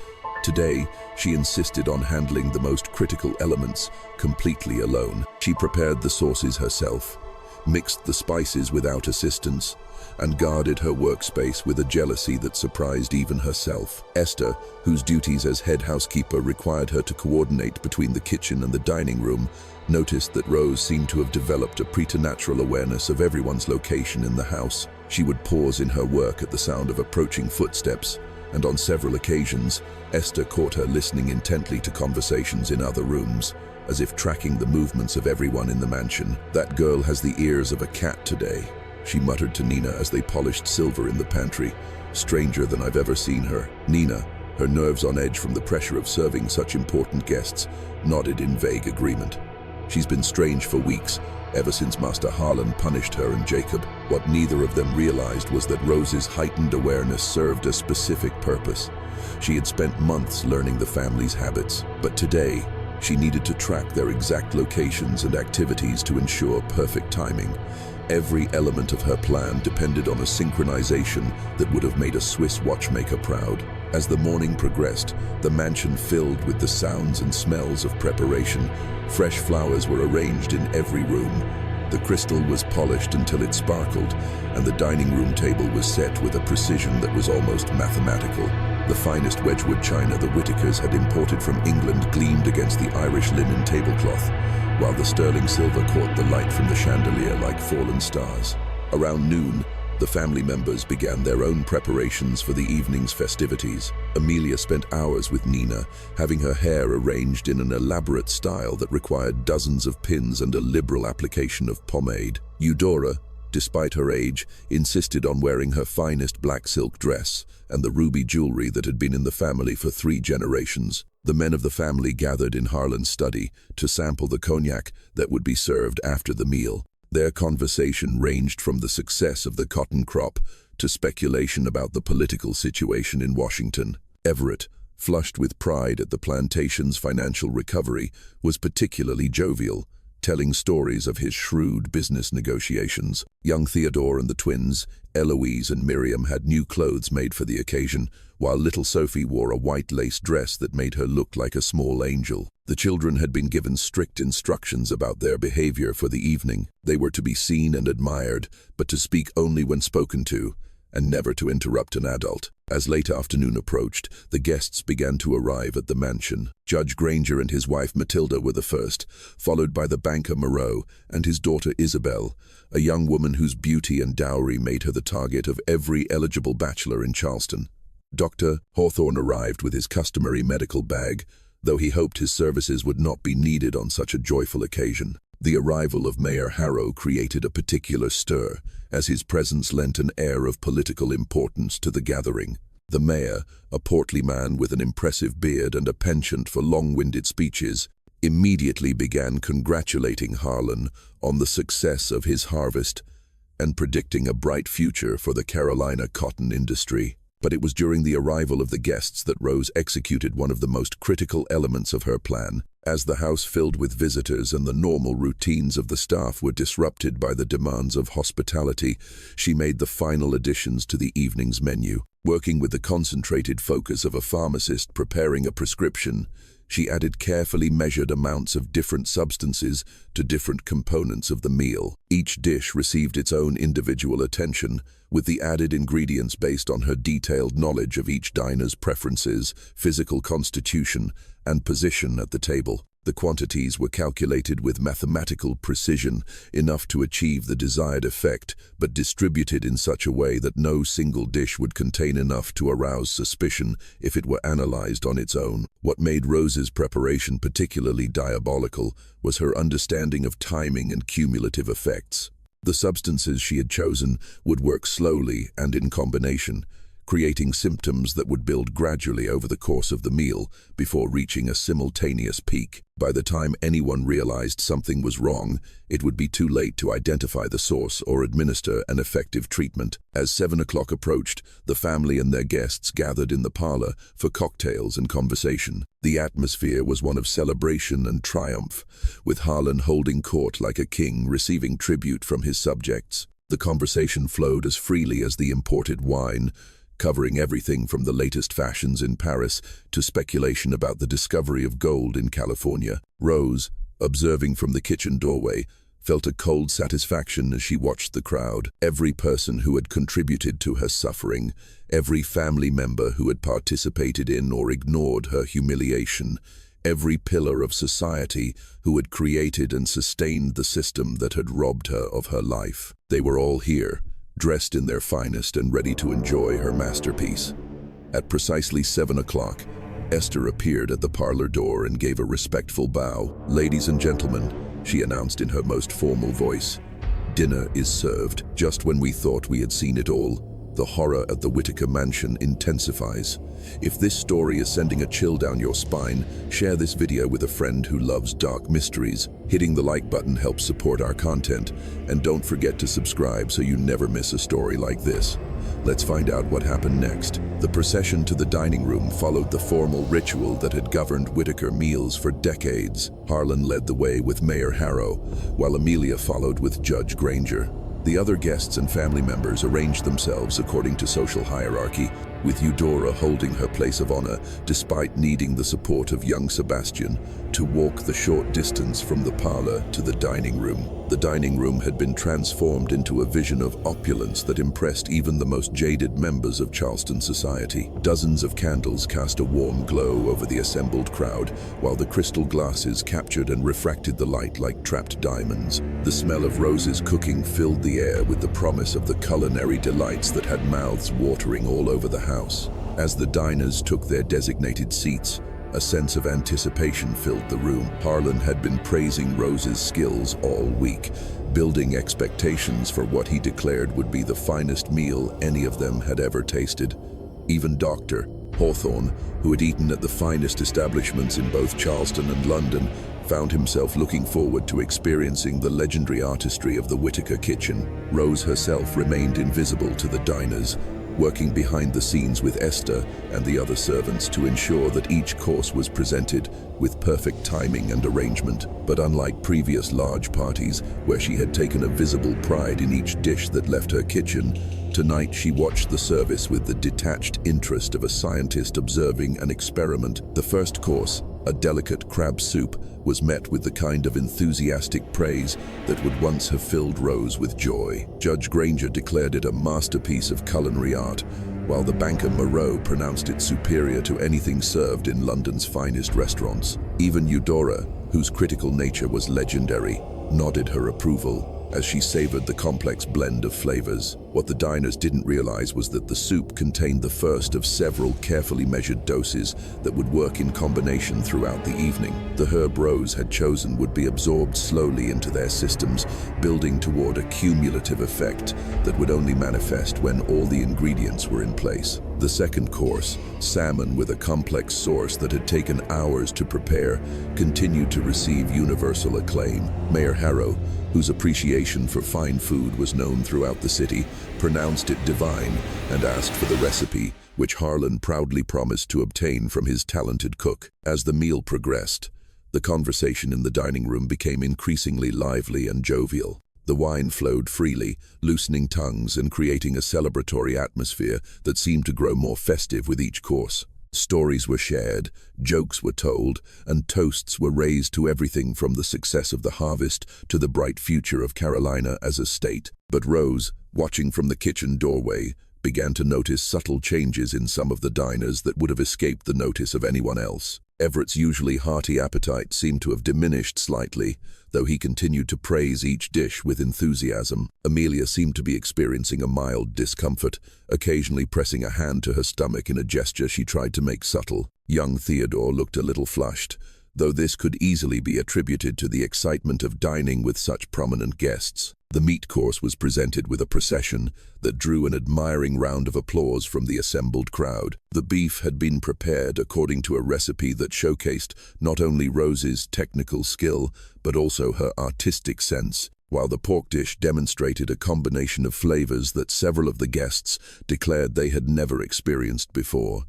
today, she insisted on handling the most critical elements completely alone. She prepared the sauces herself, mixed the spices without assistance, and guarded her workspace with a jealousy that surprised even herself. Esther, whose duties as head housekeeper required her to coordinate between the kitchen and the dining room, noticed that Rose seemed to have developed a preternatural awareness of everyone's location in the house. She would pause in her work at the sound of approaching footsteps, and on several occasions, Esther caught her listening intently to conversations in other rooms, as if tracking the movements of everyone in the mansion. That girl has the ears of a cat today, she muttered to Nina as they polished silver in the pantry. Stranger than I've ever seen her. Nina, her nerves on edge from the pressure of serving such important guests, nodded in vague agreement. She's been strange for weeks, ever since Master Harlan punished her and Jacob. What neither of them realized was that Rose's heightened awareness served a specific purpose. She had spent months learning the family's habits, but today, she needed to track their exact locations and activities to ensure perfect timing. Every element of her plan depended on a synchronization that would have made a Swiss watchmaker proud. As the morning progressed, the mansion filled with the sounds and smells of preparation. Fresh flowers were arranged in every room. The crystal was polished until it sparkled, and the dining room table was set with a precision that was almost mathematical. The finest Wedgwood china the Whitakers had imported from England gleamed against the Irish linen tablecloth, while the sterling silver caught the light from the chandelier like fallen stars. Around noon, the family members began their own preparations for the evening's festivities. Amelia spent hours with Nina, having her hair arranged in an elaborate style that required dozens of pins and a liberal application of pomade. Eudora, despite her age, insisted on wearing her finest black silk dress and the ruby jewelry that had been in the family for 3 generations. The men of the family gathered in Harlan's study to sample the cognac that would be served after the meal. Their conversation ranged from the success of the cotton crop to speculation about the political situation in Washington. Everett, flushed with pride at the plantation's financial recovery, was particularly jovial, telling stories of his shrewd business negotiations. Young Theodore and the twins, Eloise and Miriam, had new clothes made for the occasion, while little Sophie wore a white lace dress that made her look like a small angel. The children had been given strict instructions about their behavior for the evening. They were to be seen and admired, but to speak only when spoken to, and never to interrupt an adult. As late afternoon approached, the guests began to arrive at the mansion. Judge Granger and his wife Matilda were the first, followed by the banker Moreau and his daughter Isabel, a young woman whose beauty and dowry made her the target of every eligible bachelor in Charleston. Dr. Hawthorne arrived with his customary medical bag, though he hoped his services would not be needed on such a joyful occasion. The arrival of Mayor Harrow created a particular stir, as his presence lent an air of political importance to the gathering. The mayor, a portly man with an impressive beard and a penchant for long-winded speeches, immediately began congratulating Harlan on the success of his harvest and predicting a bright future for the Carolina cotton industry. But it was during the arrival of the guests that Rose executed one of the most critical elements of her plan. As the house filled with visitors and the normal routines of the staff were disrupted by the demands of hospitality, she made the final additions to the evening's menu. Working with the concentrated focus of a pharmacist preparing a prescription, she added carefully measured amounts of different substances to different components of the meal. Each dish received its own individual attention, with the added ingredients based on her detailed knowledge of each diner's preferences, physical constitution, and position at the table. The quantities were calculated with mathematical precision, enough to achieve the desired effect, but distributed in such a way that no single dish would contain enough to arouse suspicion if it were analyzed on its own. What made Rose's preparation particularly diabolical was her understanding of timing and cumulative effects. The substances she had chosen would work slowly and in combination, creating symptoms that would build gradually over the course of the meal before reaching a simultaneous peak. By the time anyone realized something was wrong, it would be too late to identify the source or administer an effective treatment. As 7 o'clock approached, the family and their guests gathered in the parlor for cocktails and conversation. The atmosphere was one of celebration and triumph, with Harlan holding court like a king receiving tribute from his subjects. The conversation flowed as freely as the imported wine, covering everything from the latest fashions in Paris to speculation about the discovery of gold in California. Rose, observing from the kitchen doorway, felt a cold satisfaction as she watched the crowd. Every person who had contributed to her suffering, every family member who had participated in or ignored her humiliation, every pillar of society who had created and sustained the system that had robbed her of her life. They were all here, dressed in their finest and ready to enjoy her masterpiece. At precisely 7 o'clock, Esther appeared at the parlor door and gave a respectful bow. "Ladies and gentlemen," she announced in her most formal voice, "dinner is served." Just when we thought we had seen it all, the horror at the Whitaker mansion intensifies. If this story is sending a chill down your spine, share this video with a friend who loves dark mysteries. Hitting the like button helps support our content, and don't forget to subscribe so you never miss a story like this. Let's find out what happened next. The procession to the dining room followed the formal ritual that had governed Whitaker meals for decades. Harlan led the way with Mayor Harrow, while Amelia followed with Judge Granger. The other guests and family members arranged themselves according to social hierarchy, with Eudora holding her place of honor despite needing the support of young Sebastian to walk the short distance from the parlor to the dining room. The dining room had been transformed into a vision of opulence that impressed even the most jaded members of Charleston society. Dozens of candles cast a warm glow over the assembled crowd, while the crystal glasses captured and refracted the light like trapped diamonds. The smell of Rose's cooking filled the air with the promise of the culinary delights that had mouths watering all over the house. As the diners took their designated seats, a sense of anticipation filled the room. Harlan had been praising Rose's skills all week, building expectations for what he declared would be the finest meal any of them had ever tasted. Even Dr. Hawthorne, who had eaten at the finest establishments in both Charleston and London, found himself looking forward to experiencing the legendary artistry of the Whitaker kitchen. Rose herself remained invisible to the diners, working behind the scenes with Esther and the other servants to ensure that each course was presented with perfect timing and arrangement. But unlike previous large parties, where she had taken a visible pride in each dish that left her kitchen, Tonight, she watched the service with the detached interest of a scientist observing an experiment. The first course, a delicate crab soup, was met with the kind of enthusiastic praise that would once have filled Rose with joy. Judge Granger declared it a masterpiece of culinary art, while the banker Moreau pronounced it superior to anything served in London's finest restaurants. Even Eudora, whose critical nature was legendary, nodded her approval as she savored the complex blend of flavors. What the diners didn't realize was that the soup contained the first of several carefully measured doses that would work in combination throughout the evening. The herb Rose had chosen would be absorbed slowly into their systems, building toward a cumulative effect that would only manifest when all the ingredients were in place. The second course, salmon with a complex sauce that had taken hours to prepare, continued to receive universal acclaim. Mayor Harrow, whose appreciation for fine food was known throughout the city, pronounced it divine and asked for the recipe, which Harlan proudly promised to obtain from his talented cook. As the meal progressed, the conversation in the dining room became increasingly lively and jovial. The wine flowed freely, loosening tongues and creating a celebratory atmosphere that seemed to grow more festive with each course. Stories were shared, jokes were told, and toasts were raised to everything from the success of the harvest to the bright future of Carolina as a state. But Rose, watching from the kitchen doorway, began to notice subtle changes in some of the diners that would have escaped the notice of anyone else. Everett's usually hearty appetite seemed to have diminished slightly, though he continued to praise each dish with enthusiasm. Amelia seemed to be experiencing a mild discomfort, occasionally pressing a hand to her stomach in a gesture she tried to make subtle. Young Theodore looked a little flushed, though this could easily be attributed to the excitement of dining with such prominent guests. The meat course was presented with a procession that drew an admiring round of applause from the assembled crowd. The beef had been prepared according to a recipe that showcased not only Rose's technical skill, but also her artistic sense, while the pork dish demonstrated a combination of flavors that several of the guests declared they had never experienced before.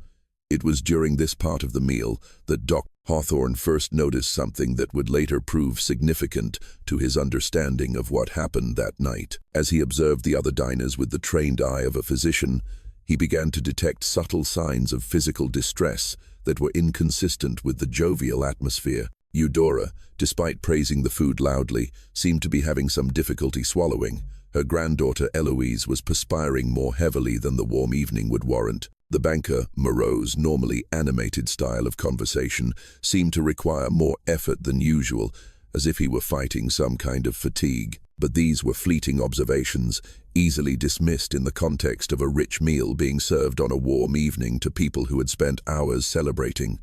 It was during this part of the meal that Dr. Hawthorne first noticed something that would later prove significant to his understanding of what happened that night. As he observed the other diners with the trained eye of a physician, he began to detect subtle signs of physical distress that were inconsistent with the jovial atmosphere. Eudora, despite praising the food loudly, seemed to be having some difficulty swallowing. Her granddaughter Eloise was perspiring more heavily than the warm evening would warrant. The banker, Moreau's normally animated style of conversation, seemed to require more effort than usual, as if he were fighting some kind of fatigue. But these were fleeting observations, easily dismissed in the context of a rich meal being served on a warm evening to people who had spent hours celebrating.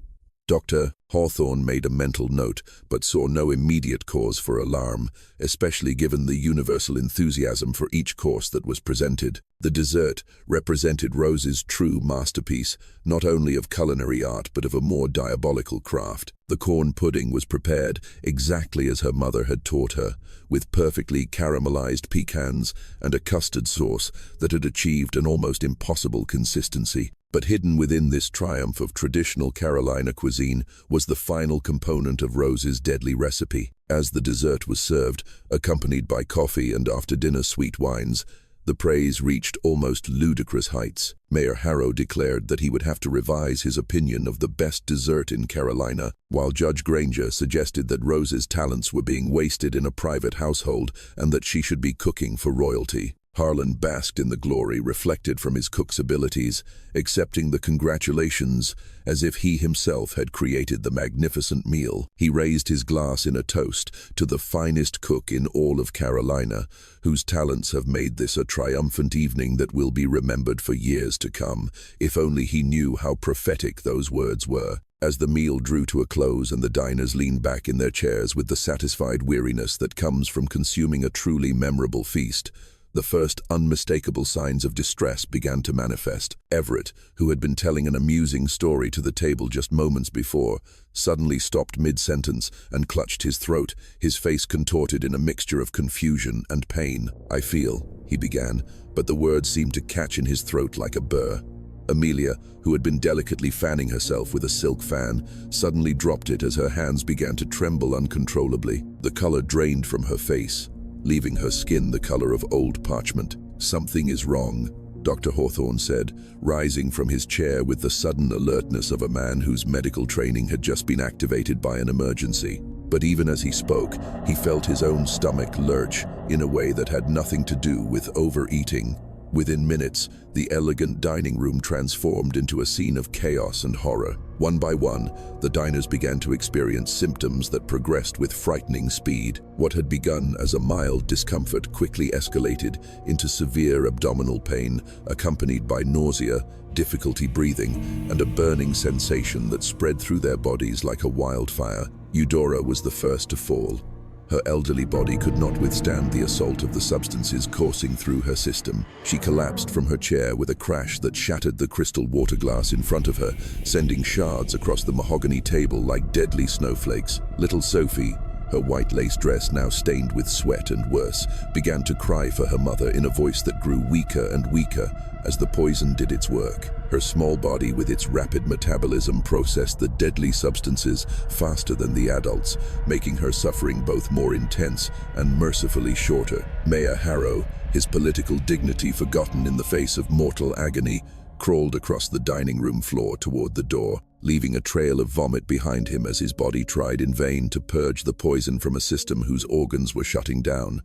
Dr. Hawthorne made a mental note, but saw no immediate cause for alarm, especially given the universal enthusiasm for each course that was presented. The dessert represented Rose's true masterpiece, not only of culinary art but of a more diabolical craft. The corn pudding was prepared exactly as her mother had taught her, with perfectly caramelized pecans and a custard sauce that had achieved an almost impossible consistency. But hidden within this triumph of traditional Carolina cuisine was the final component of Rose's deadly recipe. As the dessert was served, accompanied by coffee and after-dinner sweet wines, the praise reached almost ludicrous heights. Mayor Harrow declared that he would have to revise his opinion of the best dessert in Carolina, while Judge Granger suggested that Rose's talents were being wasted in a private household and that she should be cooking for royalty. Harlan basked in the glory reflected from his cook's abilities, accepting the congratulations as if he himself had created the magnificent meal. He raised his glass in a toast to the finest cook in all of Carolina, whose talents have made this a triumphant evening that will be remembered for years to come, if only he knew how prophetic those words were. As the meal drew to a close and the diners leaned back in their chairs with the satisfied weariness that comes from consuming a truly memorable feast, the first unmistakable signs of distress began to manifest. Everett, who had been telling an amusing story to the table just moments before, suddenly stopped mid-sentence and clutched his throat, his face contorted in a mixture of confusion and pain. "I feel," he began, but the words seemed to catch in his throat like a burr. Amelia, who had been delicately fanning herself with a silk fan, suddenly dropped it as her hands began to tremble uncontrollably. The color drained from her face, leaving her skin the color of old parchment. "Something is wrong," Dr. Hawthorne said, rising from his chair with the sudden alertness of a man whose medical training had just been activated by an emergency. But even as he spoke, he felt his own stomach lurch in a way that had nothing to do with overeating. Within minutes, the elegant dining room transformed into a scene of chaos and horror. One by one, the diners began to experience symptoms that progressed with frightening speed. What had begun as a mild discomfort quickly escalated into severe abdominal pain, accompanied by nausea, difficulty breathing, and a burning sensation that spread through their bodies like a wildfire. Eudora was the first to fall. Her elderly body could not withstand the assault of the substances coursing through her system. She collapsed from her chair with a crash that shattered the crystal water glass in front of her, sending shards across the mahogany table like deadly snowflakes. Little Sophie, her white lace dress now stained with sweat and worse, began to cry for her mother in a voice that grew weaker and weaker as the poison did its work. Her small body with its rapid metabolism processed the deadly substances faster than the adults, making her suffering both more intense and mercifully shorter. Mayor Harrow, his political dignity forgotten in the face of mortal agony, crawled across the dining room floor toward the door, leaving a trail of vomit behind him as his body tried in vain to purge the poison from a system whose organs were shutting down.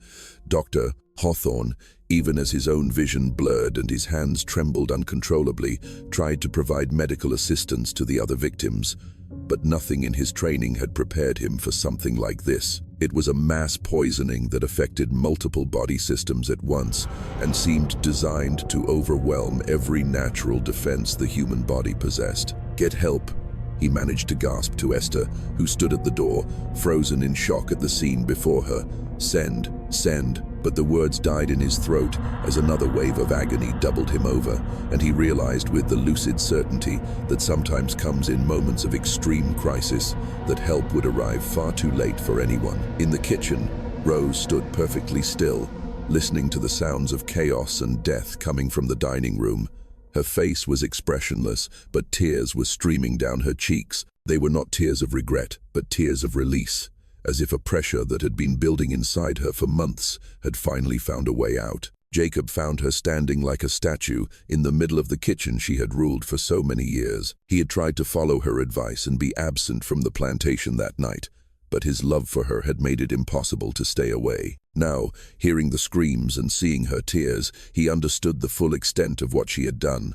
Dr. Hawthorne, even as his own vision blurred and his hands trembled uncontrollably, tried to provide medical assistance to the other victims. But nothing in his training had prepared him for something like this. It was a mass poisoning that affected multiple body systems at once and seemed designed to overwhelm every natural defense the human body possessed. "Get help," he managed to gasp to Esther, who stood at the door, frozen in shock at the scene before her. "Send, send." But the words died in his throat as another wave of agony doubled him over, and he realized with the lucid certainty that sometimes comes in moments of extreme crisis that help would arrive far too late for anyone. In the kitchen, Rose stood perfectly still, listening to the sounds of chaos and death coming from the dining room. Her face was expressionless, but tears were streaming down her cheeks. They were not tears of regret, but tears of release, as if a pressure that had been building inside her for months had finally found a way out. Jacob found her standing like a statue in the middle of the kitchen she had ruled for so many years. He had tried to follow her advice and be absent from the plantation that night, but his love for her had made it impossible to stay away. Now, hearing the screams and seeing her tears, he understood the full extent of what she had done.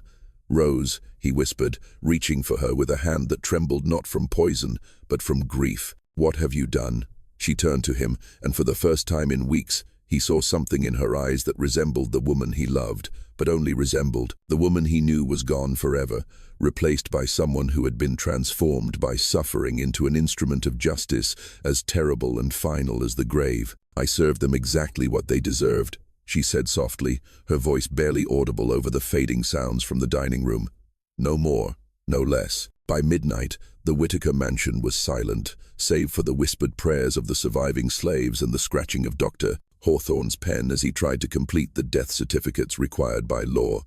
"Rose," he whispered, reaching for her with a hand that trembled not from poison, but from grief. "What have you done?" She turned to him, and for the first time in weeks, he saw something in her eyes that resembled the woman he loved, but only resembled. The woman he knew was gone forever, replaced by someone who had been transformed by suffering into an instrument of justice as terrible and final as the grave. "I served them exactly what they deserved," she said softly, her voice barely audible over the fading sounds from the dining room. "No more, no less." By midnight, the Whitaker mansion was silent, save for the whispered prayers of the surviving slaves and the scratching of Dr. Hawthorne's pen as he tried to complete the death certificates required by law.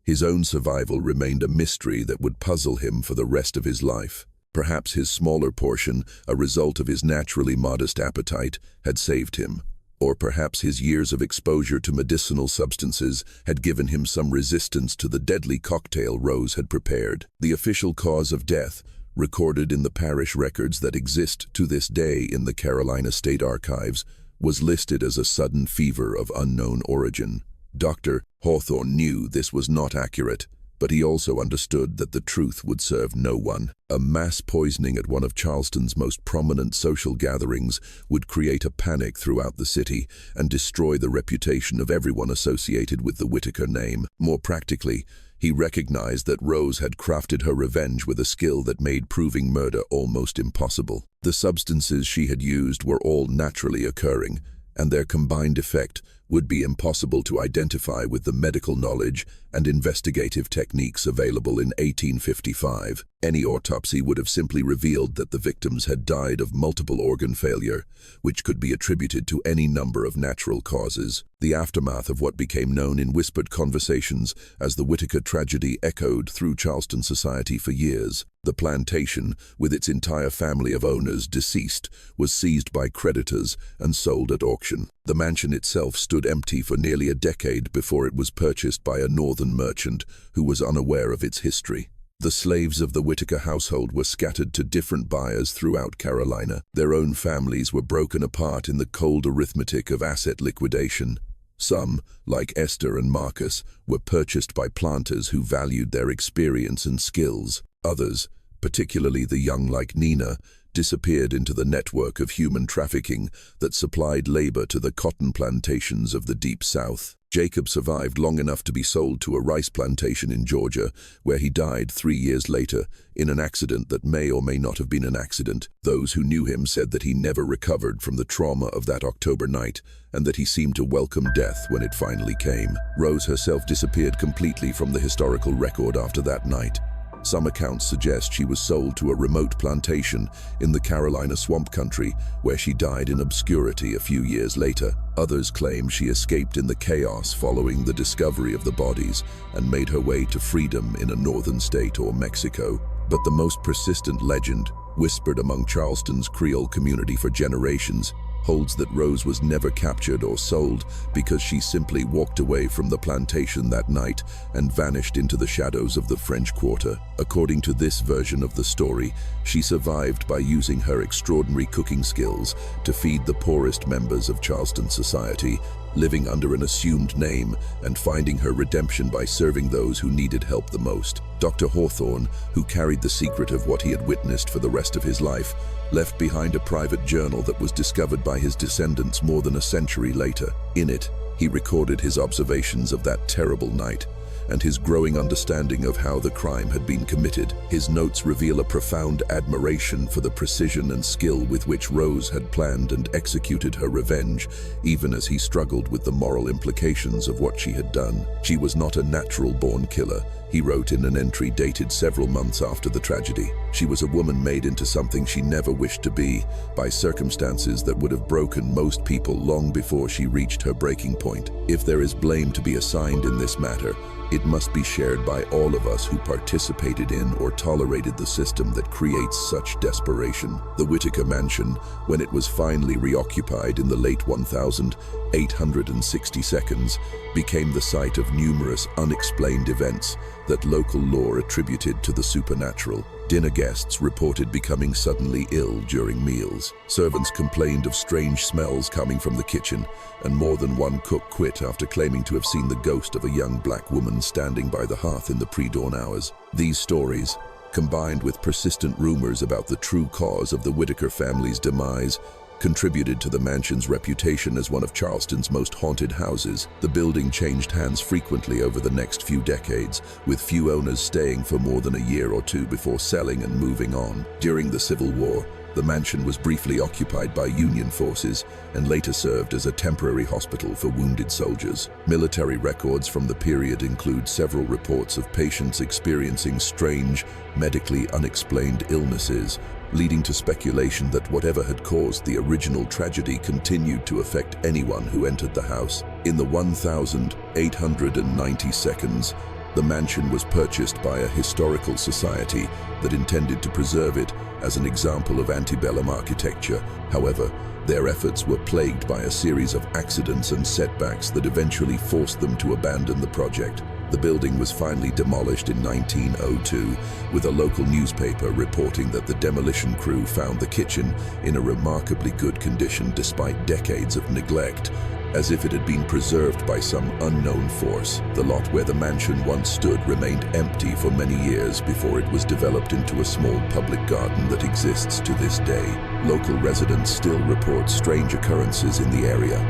His own survival remained a mystery that would puzzle him for the rest of his life. Perhaps his smaller portion, a result of his naturally modest appetite, had saved him. Or perhaps his years of exposure to medicinal substances had given him some resistance to the deadly cocktail Rose had prepared. The official cause of death, recorded in the parish records that exist to this day in the Carolina State Archives, was listed as a sudden fever of unknown origin. Dr. Hawthorne knew this was not accurate, but he also understood that the truth would serve no one. A mass poisoning at one of Charleston's most prominent social gatherings would create a panic throughout the city and destroy the reputation of everyone associated with the Whitaker name. More practically, he recognized that Rose had crafted her revenge with a skill that made proving murder almost impossible. The substances she had used were all naturally occurring, and their combined effect would be impossible to identify with the medical knowledge and investigative techniques available in 1855. Any autopsy would have simply revealed that the victims had died of multiple organ failure, which could be attributed to any number of natural causes. The aftermath of what became known in whispered conversations as the Whitaker tragedy echoed through Charleston society for years. The plantation, with its entire family of owners deceased, was seized by creditors and sold at auction. The mansion itself stood empty for nearly a decade before it was purchased by a northern merchant who was unaware of its history. The slaves of the Whitaker household were scattered to different buyers throughout Carolina. Their own families were broken apart in the cold arithmetic of asset liquidation. Some, like Esther and Marcus, were purchased by planters who valued their experience and skills. Others, particularly the young like Nina, disappeared into the network of human trafficking that supplied labor to the cotton plantations of the Deep South. Jacob survived long enough to be sold to a rice plantation in Georgia, where he died 3 years later in an accident that may or may not have been an accident. Those who knew him said that he never recovered from the trauma of that October night and that he seemed to welcome death when it finally came. Rose herself disappeared completely from the historical record after that night. Some accounts suggest she was sold to a remote plantation in the Carolina swamp country, where she died in obscurity a few years later. Others claim she escaped in the chaos following the discovery of the bodies and made her way to freedom in a northern state or Mexico. But the most persistent legend, whispered among Charleston's Creole community for generations, holds that Rose was never captured or sold because she simply walked away from the plantation that night and vanished into the shadows of the French Quarter. According to this version of the story, she survived by using her extraordinary cooking skills to feed the poorest members of Charleston society, living under an assumed name and finding her redemption by serving those who needed help the most. Dr. Hawthorne, who carried the secret of what he had witnessed for the rest of his life, left behind a private journal that was discovered by his descendants more than a century later. In it, he recorded his observations of that terrible night and his growing understanding of how the crime had been committed. His notes reveal a profound admiration for the precision and skill with which Rose had planned and executed her revenge, even as he struggled with the moral implications of what she had done. She was not a natural-born killer, he wrote in an entry dated several months after the tragedy. She was a woman made into something she never wished to be, by circumstances that would have broken most people long before she reached her breaking point. If there is blame to be assigned in this matter, it must be shared by all of us who participated in or tolerated the system that creates such desperation. The Whitaker mansion, when it was finally reoccupied in the late 1862s, became the site of numerous unexplained events that local lore attributed to the supernatural. Dinner guests reported becoming suddenly ill during meals. Servants complained of strange smells coming from the kitchen, and more than one cook quit after claiming to have seen the ghost of a young black woman standing by the hearth in the pre-dawn hours. These stories, combined with persistent rumors about the true cause of the Whitaker family's demise, contributed to the mansion's reputation as one of Charleston's most haunted houses. The building changed hands frequently over the next few decades, with few owners staying for more than a year or two before selling and moving on. During the Civil War, the mansion was briefly occupied by Union forces and later served as a temporary hospital for wounded soldiers. Military records from the period include several reports of patients experiencing strange, medically unexplained illnesses, leading to speculation that whatever had caused the original tragedy continued to affect anyone who entered the house. In the 1892, the mansion was purchased by a historical society that intended to preserve it as an example of antebellum architecture. However, their efforts were plagued by a series of accidents and setbacks that eventually forced them to abandon the project. The building was finally demolished in 1902, with a local newspaper reporting that the demolition crew found the kitchen in a remarkably good condition despite decades of neglect, as if it had been preserved by some unknown force. The lot where the mansion once stood remained empty for many years before it was developed into a small public garden that exists to this day. Local residents still report strange occurrences in the area.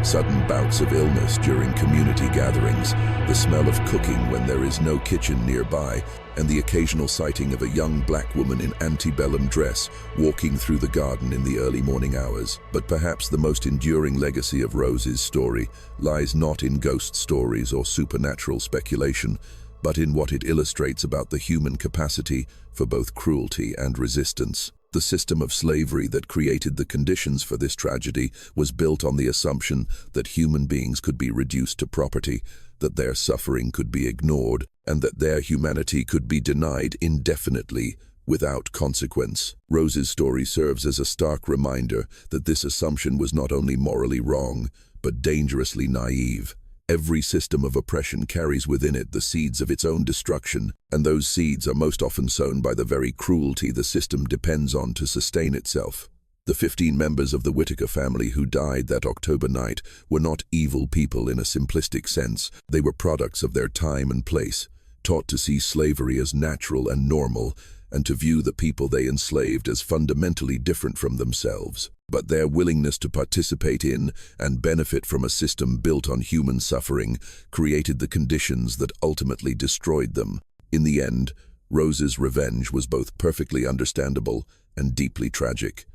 Sudden bouts of illness during community gatherings, the smell of cooking when there is no kitchen nearby, and the occasional sighting of a young black woman in antebellum dress walking through the garden in the early morning hours. But perhaps the most enduring legacy of Rose's story lies not in ghost stories or supernatural speculation, but in what it illustrates about the human capacity for both cruelty and resistance. The system of slavery that created the conditions for this tragedy was built on the assumption that human beings could be reduced to property, that their suffering could be ignored, and that their humanity could be denied indefinitely without consequence. Rose's story serves as a stark reminder that this assumption was not only morally wrong, but dangerously naive. Every system of oppression carries within it the seeds of its own destruction, and those seeds are most often sown by the very cruelty the system depends on to sustain itself. The 15 members of the Whitaker family who died that October night were not evil people in a simplistic sense. They were products of their time and place, taught to see slavery as natural and normal, and to view the people they enslaved as fundamentally different from themselves. But their willingness to participate in and benefit from a system built on human suffering created the conditions that ultimately destroyed them. In the end, Rose's revenge was both perfectly understandable and deeply tragic.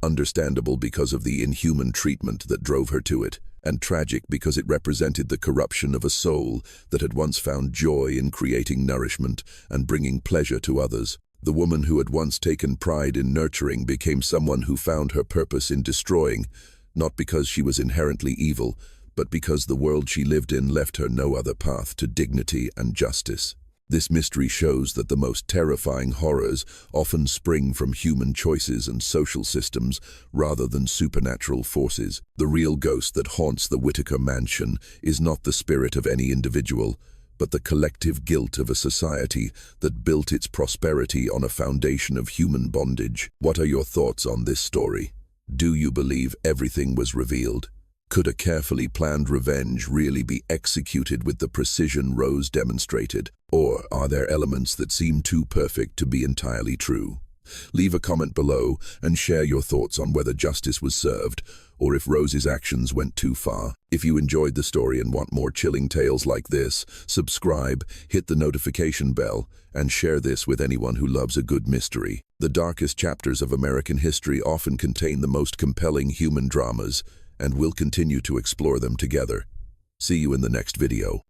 Understandable because of the inhuman treatment that drove her to it, and tragic because it represented the corruption of a soul that had once found joy in creating nourishment and bringing pleasure to others. The woman who had once taken pride in nurturing became someone who found her purpose in destroying, not because she was inherently evil, but because the world she lived in left her no other path to dignity and justice. This mystery shows that the most terrifying horrors often spring from human choices and social systems rather than supernatural forces. The real ghost that haunts the Whitaker mansion is not the spirit of any individual, but the collective guilt of a society that built its prosperity on a foundation of human bondage. What are your thoughts on this story? Do you believe everything was revealed? Could a carefully planned revenge really be executed with the precision Rose demonstrated? Or are there elements that seem too perfect to be entirely true? Leave a comment below and share your thoughts on whether justice was served or if Rose's actions went too far. If you enjoyed the story and want more chilling tales like this, subscribe, hit the notification bell, and share this with anyone who loves a good mystery. The darkest chapters of American history often contain the most compelling human dramas, and we'll continue to explore them together. See you in the next video.